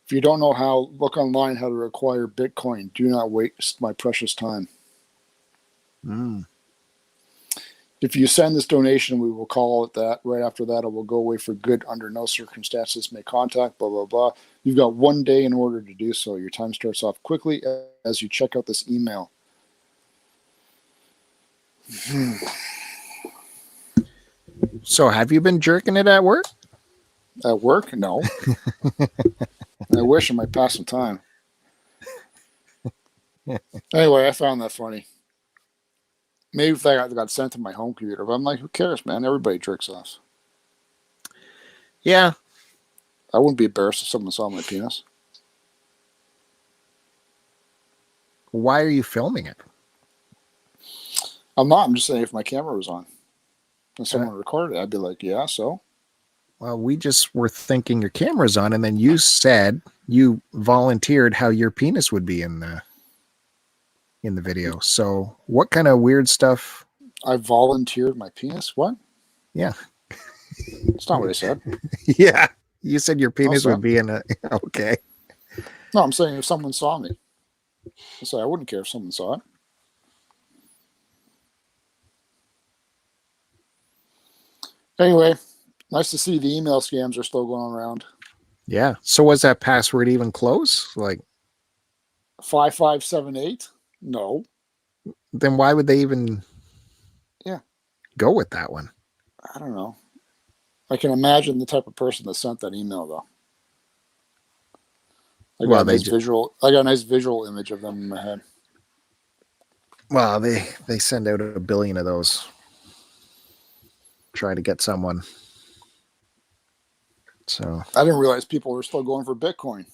If you don't know how, look online how to acquire Bitcoin. Do not waste my precious time. If you send this donation, we will call it that. Right after that, it will go away for good. Under no circumstances may contact, blah, blah, blah. You've got 1 day in order to do so. Your time starts off quickly as you check out this email. So have you been jerking it at work? At work? No. I wish I might pass some time. Anyway, I found that funny. Maybe if that got sent to my home computer, but I'm like, who cares, man? Everybody jerks off. Yeah. I wouldn't be embarrassed if someone saw my penis. Why are you filming it? I'm not. I'm just saying if my camera was on and someone recorded it, I'd be like, yeah, so? Well, we just were thinking your camera's on, and then you said you volunteered how your penis would be in the video. So what kind of weird stuff? I volunteered my penis? What? Yeah. That's not what I said. Yeah. You said your penis would be in a... Okay. No, I'm saying if someone saw me. I wouldn't care if someone saw it. Anyway, nice to see the email scams are still going around. Yeah. So was that password even close? Like 5578? No. Then why would they even go with that one? I don't know. I can imagine the type of person that sent that email, though. I got a nice visual image of them in my head. Well, they send out 1 billion of those. Try to get someone. So I didn't realize people were still going for Bitcoin.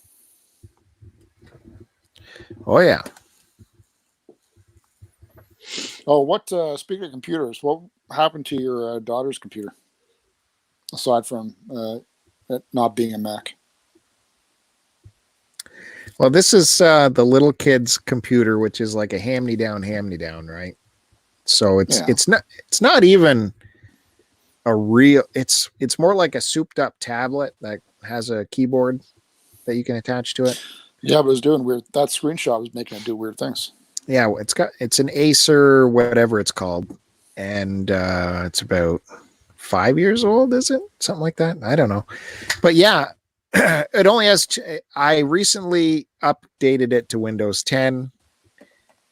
Oh yeah. Oh, what? Speaking of computers, what happened to your daughter's computer? Aside from it not being a Mac. Well, this is the little kid's computer, which is like a hand-me-down, right? So it's not even a real. It's more like a souped-up tablet that has a keyboard that you can attach to it. Yeah, but it was doing weird. That screenshot was making it do weird things. Yeah, it's an Acer, whatever it's called, and it's about 5 years old, is it? Something like that. I don't know, but yeah. It only has. I recently updated it to Windows 10.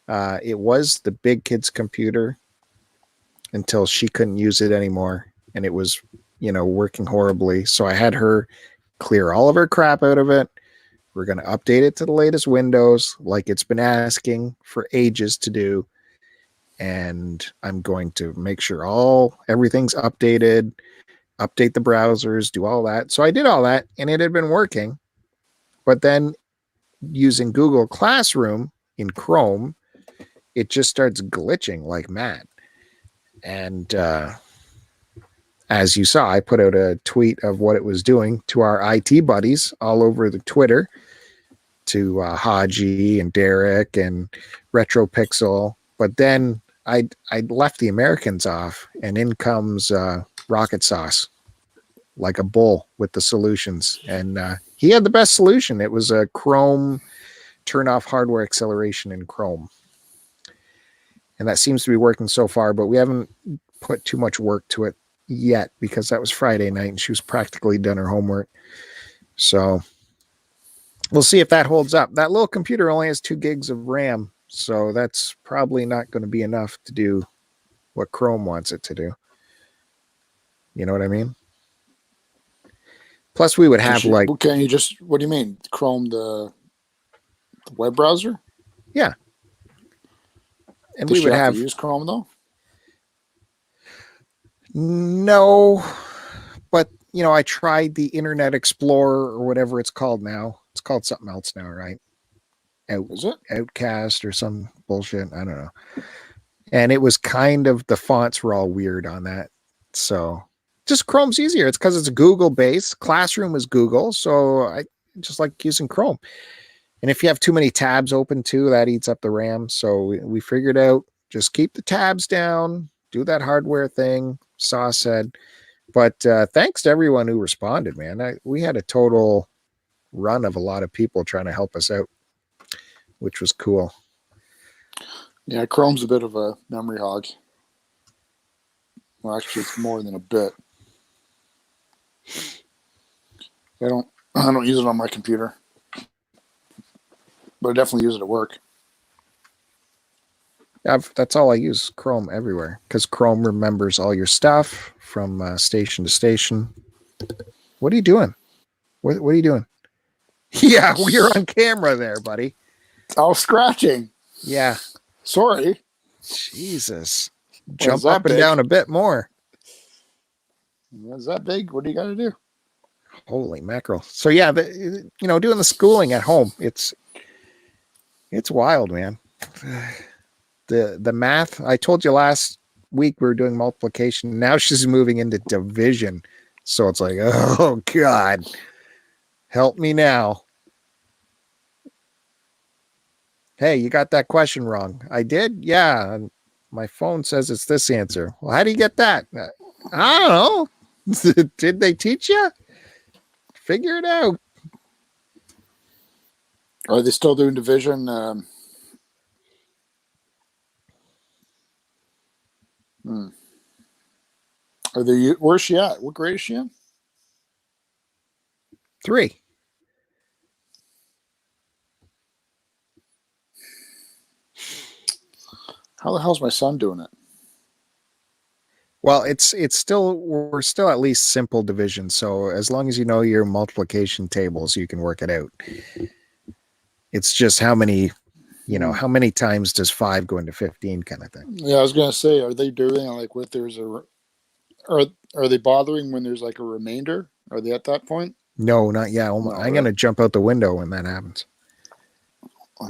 It was the big kid's computer until she couldn't use it anymore, and it was, working horribly. So I had her clear all of her crap out of it. We're going to update it to the latest Windows, like it's been asking for ages to do, and I'm going to make sure everything's updated. Update the browsers, do all that. So I did all that, and it had been working. But then using Google Classroom in Chrome, it just starts glitching like mad. And as you saw, I put out a tweet of what it was doing to our IT buddies all over the Twitter, to Haji and Derek and RetroPixel. But then I left the Americans off, and in comes Rocket Sauce, like a bull with the solutions. And he had the best solution. It was a Chrome turn off hardware acceleration in Chrome. And that seems to be working so far, but we haven't put too much work to it yet because that was Friday night and she was practically done her homework. So we'll see if that holds up. That little computer only has 2 gigs of RAM, so that's probably not going to be enough to do what Chrome wants it to do. You know what I mean? Plus, we would have like, Can you just? What do you mean? Chrome the web browser? yeah, and Does we she would have have to use Chrome though? no, but I tried the Internet Explorer or whatever it's called now. It's called something else now, right? Is it? Outcast or some bullshit. I don't know. And it was kind of, the fonts were all weird on that. So just Chrome's easier. It's because it's Google based. Classroom is Google. So I just like using Chrome. And if you have too many tabs open too, that eats up the RAM. So we figured out, just keep the tabs down, do that hardware thing. Saw said. But thanks to everyone who responded, man. We had a total run of a lot of people trying to help us out, which was cool. Yeah, Chrome's a bit of a memory hog. Well, actually, it's more than a bit. I don't use it on my computer, but I definitely use it at work. That's all I use, Chrome everywhere, because Chrome remembers all your stuff from station to station. What are you doing? What are you doing? Yeah, you're on camera there, buddy. I was scratching. Yeah. Sorry. Jesus. Jump up and down a bit more. Is that big? What do you got to do? Holy mackerel. So yeah, doing the schooling at home, it's wild, man. The math, I told you last week we were doing multiplication. Now she's moving into division. So it's like, oh God, help me now. Hey, you got that question wrong. I did? Yeah. And my phone says it's this answer. Well, how do you get that? I don't know. Did they teach you? Figure it out. Are they still doing division? Are they? Where's she at? What grade is she in? 3. How the hell's my son doing it? Well, we're still at least simple division. So as long as you know your multiplication tables, you can work it out. It's just how many times does 5 go into 15 kind of thing. Yeah, I was gonna say, are they doing like what there's are they bothering when there's like a remainder? Are they at that point? No, not yet. I'm gonna jump out the window when that happens. I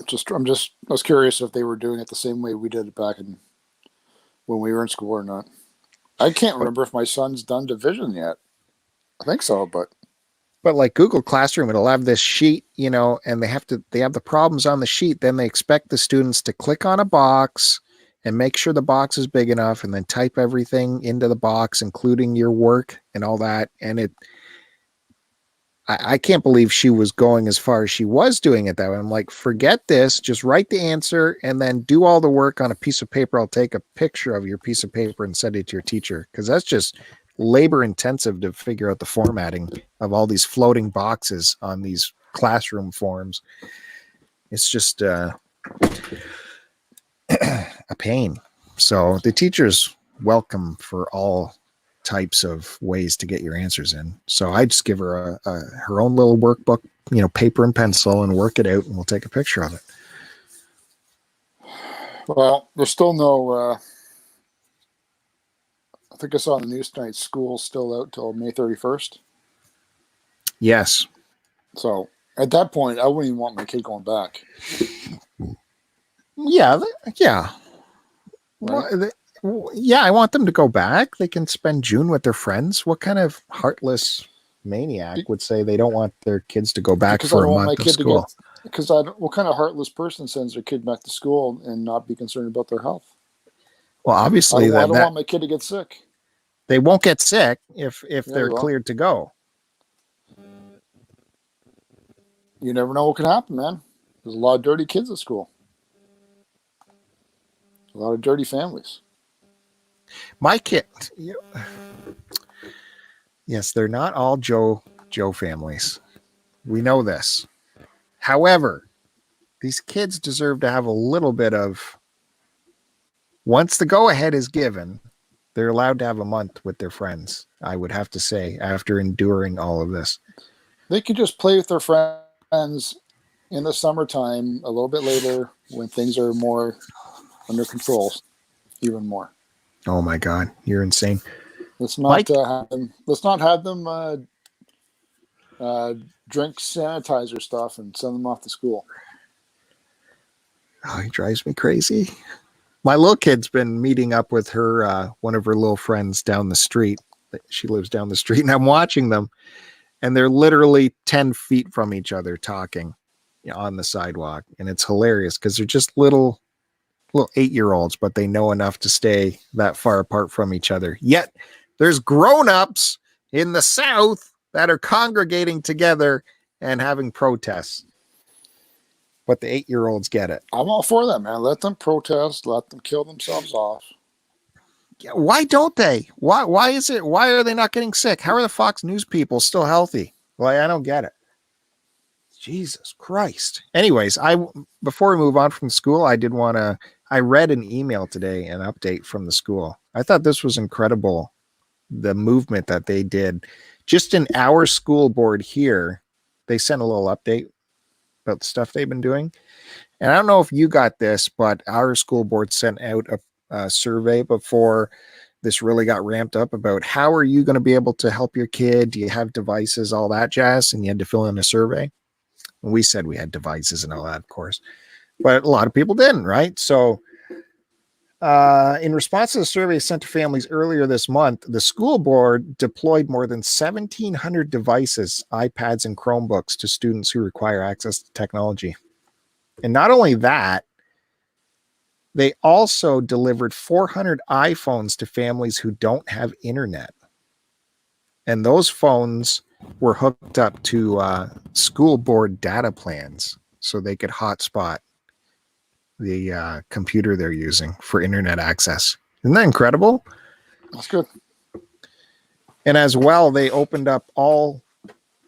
was curious if they were doing it the same way we did it back when we were in school or not. I can't remember if my son's done division yet. I think so, but like Google Classroom, it'll have this sheet, and they have the problems on the sheet. Then they expect the students to click on a box and make sure the box is big enough, and then type everything into the box, including your work and all that. And I can't believe she was going as far as she was doing it that way. I'm like, forget this. Just write the answer and then do all the work on a piece of paper. I'll take a picture of your piece of paper and send it to your teacher, because that's just labor intensive to figure out the formatting of all these floating boxes on these classroom forms. It's just a pain. So the teacher's welcome for all types of ways to get your answers in. So I just give her her own little workbook, paper and pencil, and work it out, and we'll take a picture of it. Well, there's still no I think I saw on the news tonight, school's still out till May 31st. Yes. So at that point, I wouldn't even want my kid going back. Yeah. Right? Yeah, I want them to go back. They can spend June with their friends. What kind of heartless maniac would say they don't want their kids to go back for a month of school? What kind of heartless person sends their kid back to school and not be concerned about their health? Well, obviously, I don't want my kid to get sick. They won't get sick if they're cleared to go. You never know what can happen, man. There's a lot of dirty kids at school. A lot of dirty families. My kid, yes, they're not all Joe families. We know this. However, these kids deserve to have a little bit of, once the go ahead is given, they're allowed to have a month with their friends, I would have to say, after enduring all of this. They could just play with their friends in the summertime a little bit later when things are more under control, even more. Oh my God, you're insane. Let's not Mike? have them drink sanitizer stuff and send them off to school. Oh, he drives me crazy. My little kid's been meeting up with her, one of her little friends down the street. She lives down the street, and I'm watching them, and they're literally 10 feet from each other talking on the sidewalk. And it's hilarious because they're just little 8-year-olds, but they know enough to stay that far apart from each other. Yet there's grown-ups in the South that are congregating together and having protests. But the 8-year-olds get it. I'm all for that, man. Let them protest. Let them kill themselves off. Yeah, why don't they? Why is it? Why are they not getting sick? How are the Fox News people still healthy? Like, I don't get it. Jesus Christ. Anyways, before we move on from school, I read an email today, an update from the school. I thought this was incredible. The movement that they did just in our school board here. They sent a little update about the stuff they've been doing. And I don't know if you got this, but our school board sent out a survey before this really got ramped up about how are you going to be able to help your kid? Do you have devices, all that jazz? And you had to fill in a survey. And we said we had devices and all that, of course, but a lot of people didn't, right? So in response to the survey sent to families earlier this month, the school board deployed more than 1,700 devices, iPads, and Chromebooks to students who require access to technology. And not only that, they also delivered 400 iPhones to families who don't have internet. And those phones were hooked up to school board data plans so they could hotspot the computer they're using for internet access. Isn't that incredible? That's good. And as well, they opened up all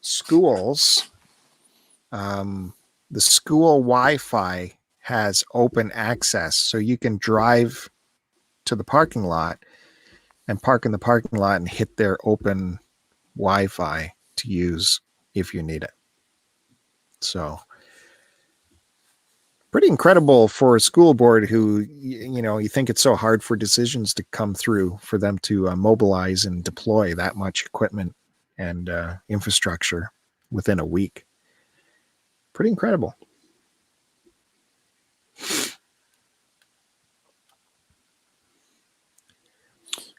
schools. The school Wi-Fi has open access, so you can drive to the parking lot and park in the parking lot and hit their open Wi-Fi to use if you need it. So pretty incredible for a school board who, you think it's so hard for decisions to come through for them to mobilize and deploy that much equipment and infrastructure within a week. Pretty incredible.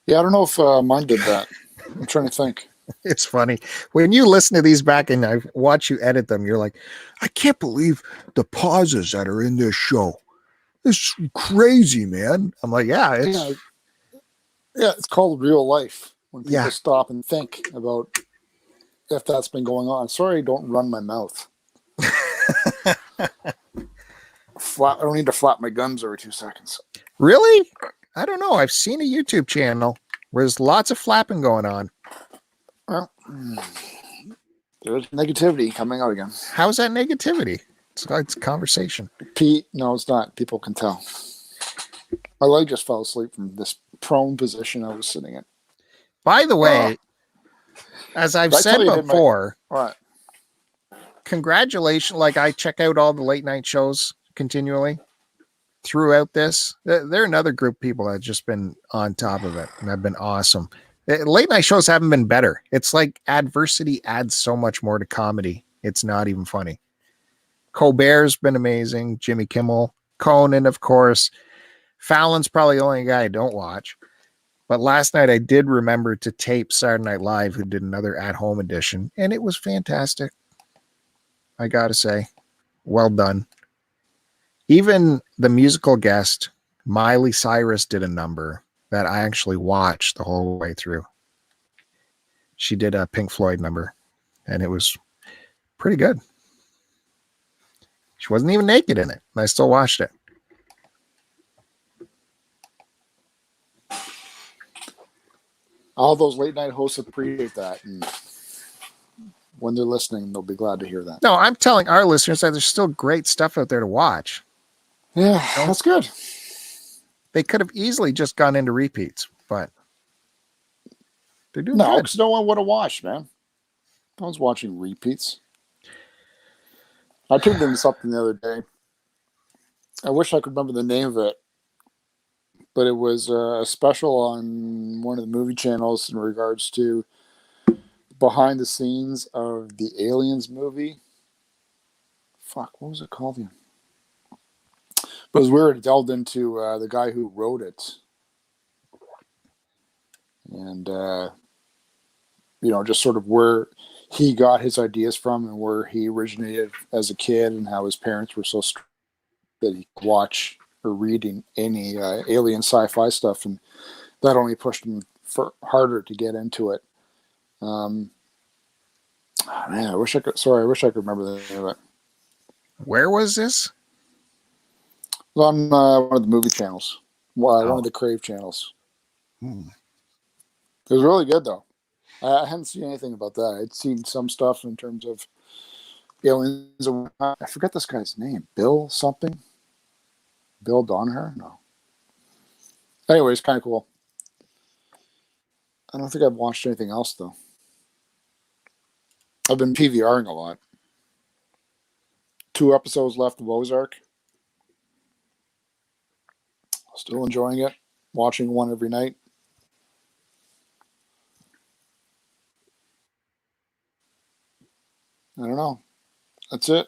Yeah, I don't know if mine did that. I'm trying to think. It's funny when you listen to these back and I watch you edit them. You're like, I can't believe the pauses that are in this show. It's crazy, man. I'm like, yeah, it's called real life when people Yeah. stop and think about if that's been going on. Sorry, don't run my mouth. I don't need to flap my gums every 2 seconds. Really? I don't know. I've seen a YouTube channel where there's lots of flapping going on. Well, there's negativity coming out again. How's that negativity? It's conversation. Pete, no, it's not. People can tell. My leg just fell asleep from this prone position I was sitting in. By the way, as I've said before, right. Congratulations. Like, I check out all the late night shows continually throughout this. They're another group of people that have just been on top of it and have been awesome. Late night shows haven't been better. It's like adversity adds so much more to comedy. It's not even funny. Colbert's been amazing. Jimmy Kimmel, Conan, of course. Fallon's probably the only guy I don't watch. But last night I did remember to tape Saturday Night Live, who did another at-home edition, and it was fantastic. I gotta say, well done. Even the musical guest, Miley Cyrus, did a number that I actually watched the whole way through. She did a Pink Floyd number, and it was pretty good. She wasn't even naked in it, and I still watched it. All those late night hosts appreciate that. And when they're listening, they'll be glad to hear that. No, I'm telling our listeners that there's still great stuff out there to watch. Yeah, that's good. They could have easily just gone into repeats, but they're doing No, good. because no one would have watched, man. No one's watching repeats. I tuned into something the other day. I wish I could remember the name of it, but it was a special on one of the movie channels in regards to behind the scenes of the Aliens movie. Fuck, what was it called again? But it was weird. It delved into the guy who wrote it. And, just sort of where he got his ideas from and where he originated as a kid and how his parents were so strict that he could watch or read any alien sci-fi stuff. And that only pushed him harder to get into it. Man, I wish I could remember the name of it. Where was this? It was on one of the movie channels. One of the Crave channels. It was really good, though. I hadn't seen anything about that. I'd seen some stuff in terms of aliens. I forget this guy's name. Bill something? Bill Donner? No. Anyways, kind of cool. I don't think I've watched anything else, though. I've been PVRing a lot. 2 episodes left of Ozark. Still enjoying it. Watching one every night. I don't know. That's it.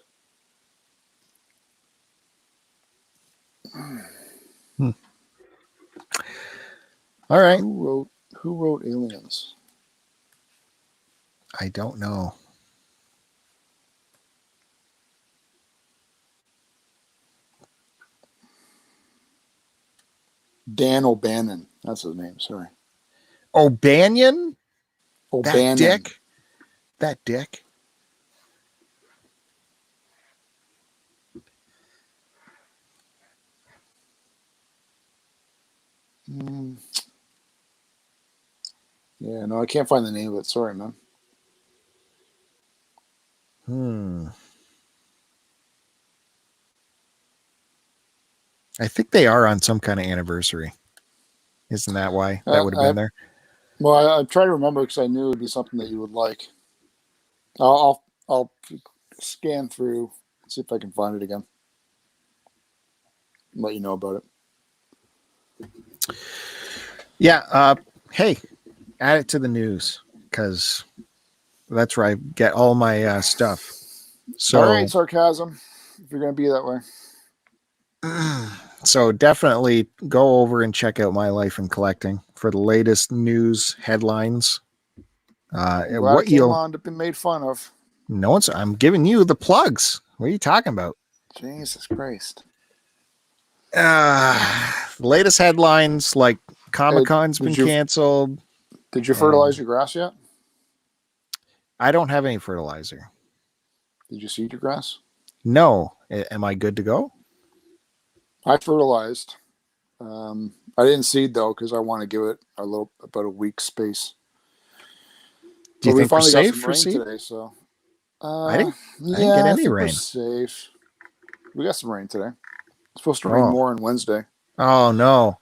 All right. Who wrote Aliens? I don't know. Dan O'Bannon. That's his name. Sorry. O'Banion? O'Bannon. That dick. Yeah, no, I can't find the name of it. Sorry, man. I think they are on some kind of anniversary. Isn't that why that would have been there? Well, I try to remember because I knew it would be something that you would like. I'll scan through, see if I can find it again. Let you know about it. Yeah. Hey, add it to the news because that's where I get all my stuff. So, all right, sarcasm. If you're going to be that way. So definitely go over and check out My Life in Collecting for the latest news headlines. What came on to be made fun of. No, I'm giving you the plugs. What are you talking about? Jesus Christ. Latest headlines like Comic-Con's been canceled. Did you fertilize your grass yet? I don't have any fertilizer. Did you seed your grass? No. Am I good to go? I fertilized. I didn't seed though because I want to give it about a week's space. Do you think we finally we're safe got some for rain seed today? So I didn't get any rain. We're safe. We got some rain today. It's supposed to rain more on Wednesday. Oh no!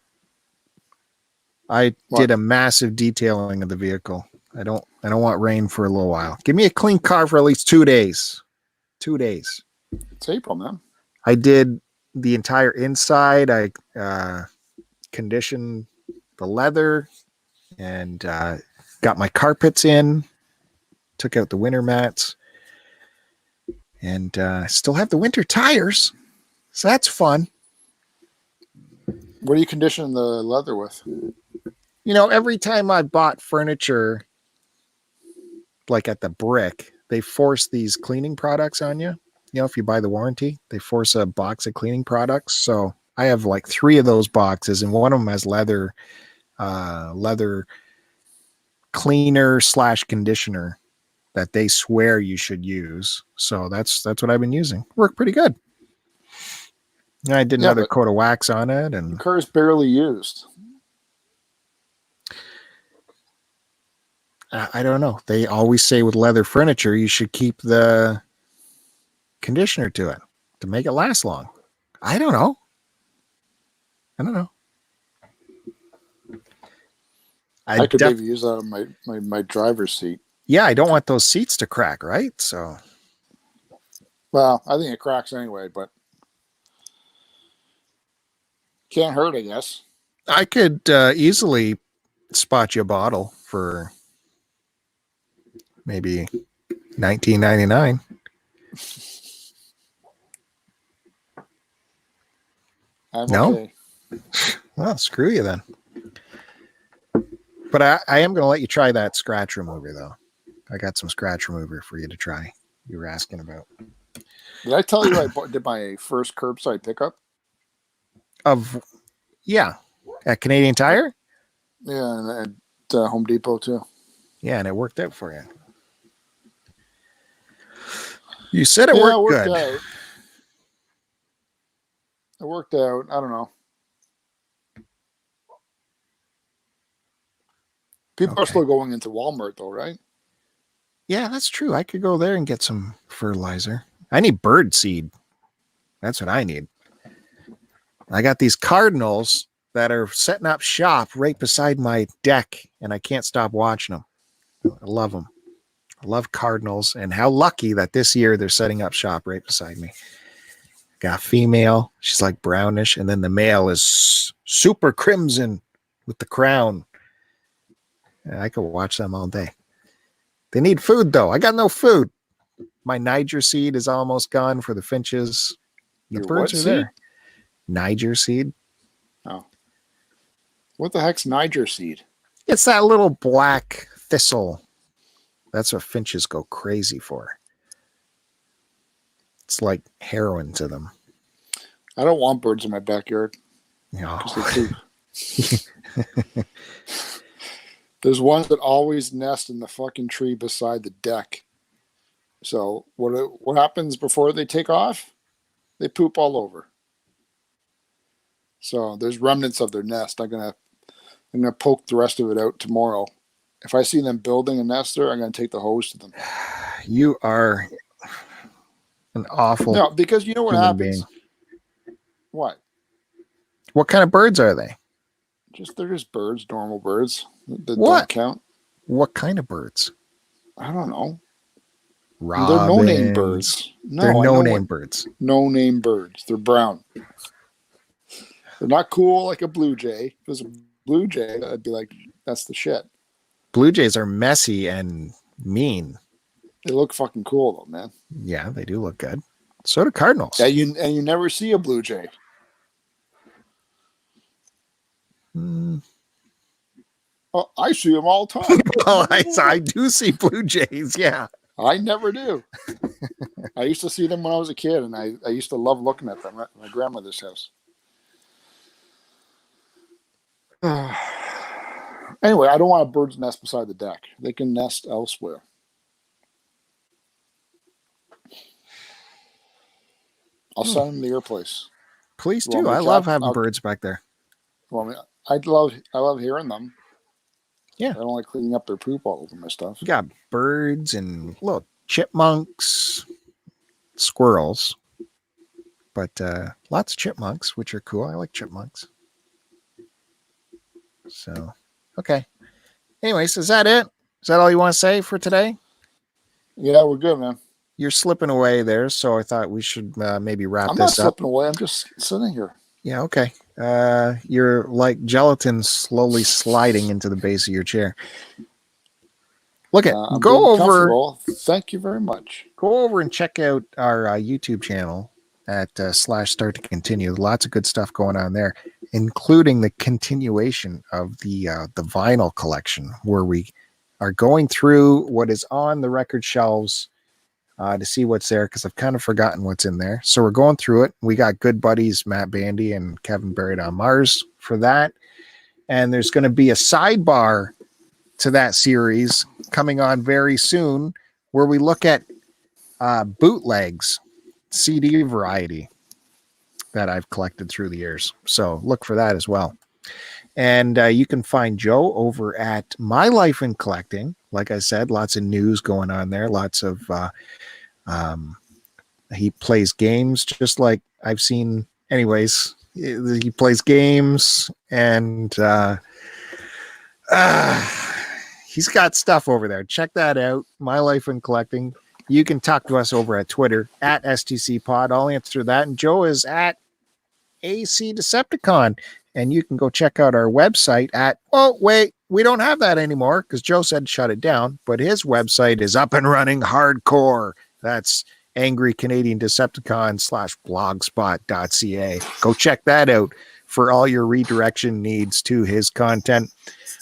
I did a massive detailing of the vehicle. I don't want rain for a little while. Give me a clean car for at least 2 days. 2 days. It's April, man. I did the entire inside. I conditioned the leather and got my carpets in. Took out the winter mats. And still have the winter tires. So that's fun. What do you condition the leather with? Every time I bought furniture, like at the Brick, they force these cleaning products on you. If you buy the warranty, they force a box of cleaning products. So I have like 3 of those boxes, and one of them has leather cleaner / conditioner that they swear you should use. So that's what I've been using. Worked pretty good. And I did another coat of wax on it, and the car is barely used. I don't know. They always say with leather furniture, you should keep the conditioner to it to make it last long. I don't know. I could maybe use that on my driver's seat. Yeah, I don't want those seats to crack, right? So, well, I think it cracks anyway, but can't hurt, I guess. I could easily spot you a bottle for maybe $19.99. No? Okay. Well, screw you then. But I am going to let you try that scratch remover, though. I got some scratch remover for you to try. You were asking about. Did I tell you I did my first curbside pickup? Yeah, at Canadian Tire? Yeah, and at Home Depot, too. Yeah, and it worked out for you. You said it worked good. Out. It worked out. I don't know. People are still going into Walmart, though, right? Yeah, that's true. I could go there and get some fertilizer. I need bird seed. That's what I need. I got these cardinals that are setting up shop right beside my deck, and I can't stop watching them. I love them. I love cardinals, and how lucky that this year they're setting up shop right beside me. Got a female. She's like brownish, and then the male is super crimson with the crown. I could watch them all day. They need food, though. I got no food. My Niger seed is almost gone for the finches. The birds are there. Niger seed. Oh. What the heck's Niger seed? It's that little black thistle. That's what finches go crazy for. It's like heroin to them. I don't want birds in my backyard. No. There's ones that always nest in the fucking tree beside the deck. So what happens before they take off? They poop all over. So there's remnants of their nest. I'm gonna poke the rest of it out tomorrow. If I see them building a nest there, I'm gonna take the hose to them. You are an awful. No, because you know what happens. Being. What? What kind of birds are they? They're just birds, normal birds that what? Don't count. What kind of birds? I don't know. Robins. They're no-name birds. No, they're no-name birds. No-name birds. They're brown. They're not cool like a blue jay. If it was a blue jay, I'd be like, that's the shit. Blue jays are messy and mean. They look fucking cool though, man. Yeah, they do look good. So do cardinals. Yeah, you never see a blue jay. Oh, I see them all the time. Well, I do see blue jays, yeah. I never do. I used to see them when I was a kid, and I used to love looking at them at my grandmother's house. Anyway, I don't want a bird's nest beside the deck. They can nest elsewhere. I'll send them to your place. Please do. I love having birds back there. Well, I love hearing them. Yeah. I don't like cleaning up their poop all over my stuff. You got birds and little chipmunks, squirrels, but lots of chipmunks, which are cool. I like chipmunks. So, okay. Anyways, is that it? Is that all you want to say for today? Yeah, we're good, man. You're slipping away there, so I thought we should maybe wrap this up. I'm not slipping away. I'm just sitting here. Yeah, okay. You're like gelatin slowly sliding into the base of your chair. Look at go over. Thank you very much. Go over and check out our YouTube channel at /start to continue. Lots of good stuff going on there, including the continuation of the vinyl collection, where we are going through what is on the record shelves to see what's there, because I've kind of forgotten what's in there. So we're going through it. We got good buddies Matt Bandy and Kevin Buried on Mars for that. And there's going to be a sidebar to that series coming on very soon, where we look at bootlegs, CD variety that I've collected through the years. So look for that as well. And you can find Joe over at My Life in Collecting. Like I said, lots of news going on there. Lots of he plays games just like I've seen. Anyways, he plays games and he's got stuff over there. Check that out. My Life in Collecting. You can talk to us over at Twitter at STCPod. I'll answer that. And Joe is at AC Decepticon. And you can go check out our website at, oh, wait, we don't have that anymore because Joe said shut it down. But his website is up and running hardcore. That's Angry Canadian Decepticon /blogspot.ca. Go check that out for all your redirection needs to his content.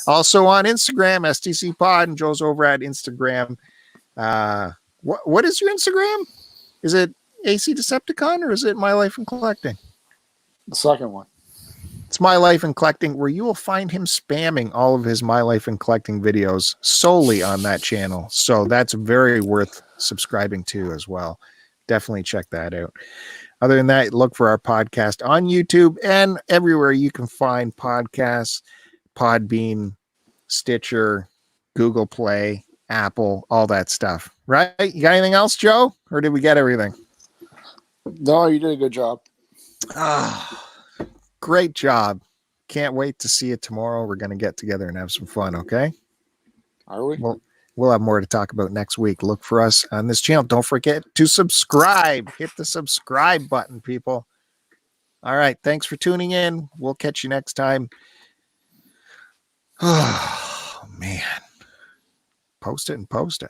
Also on Instagram, STC Pod, and Joe's over at Instagram. What is your Instagram? Is it AC Decepticon or is it My Life in Collecting? The second one. It's My Life in Collecting, where you will find him spamming all of his My Life in Collecting videos solely on that channel. So that's very worth subscribing to as well. Definitely check that out. Other than that, look for our podcast on YouTube and everywhere you can find podcasts, Podbean, Stitcher, Google Play, Apple, all that stuff. Right? You got anything else, Joe? Or did we get everything? No, you did a good job. Great job. Can't wait to see it tomorrow. We're going to get together and have some fun, okay? Are we? Well, we'll have more to talk about next week. Look for us on this channel. Don't forget to subscribe. Hit the subscribe button, people. All right. Thanks for tuning in. We'll catch you next time. Oh, man. Post it and post it.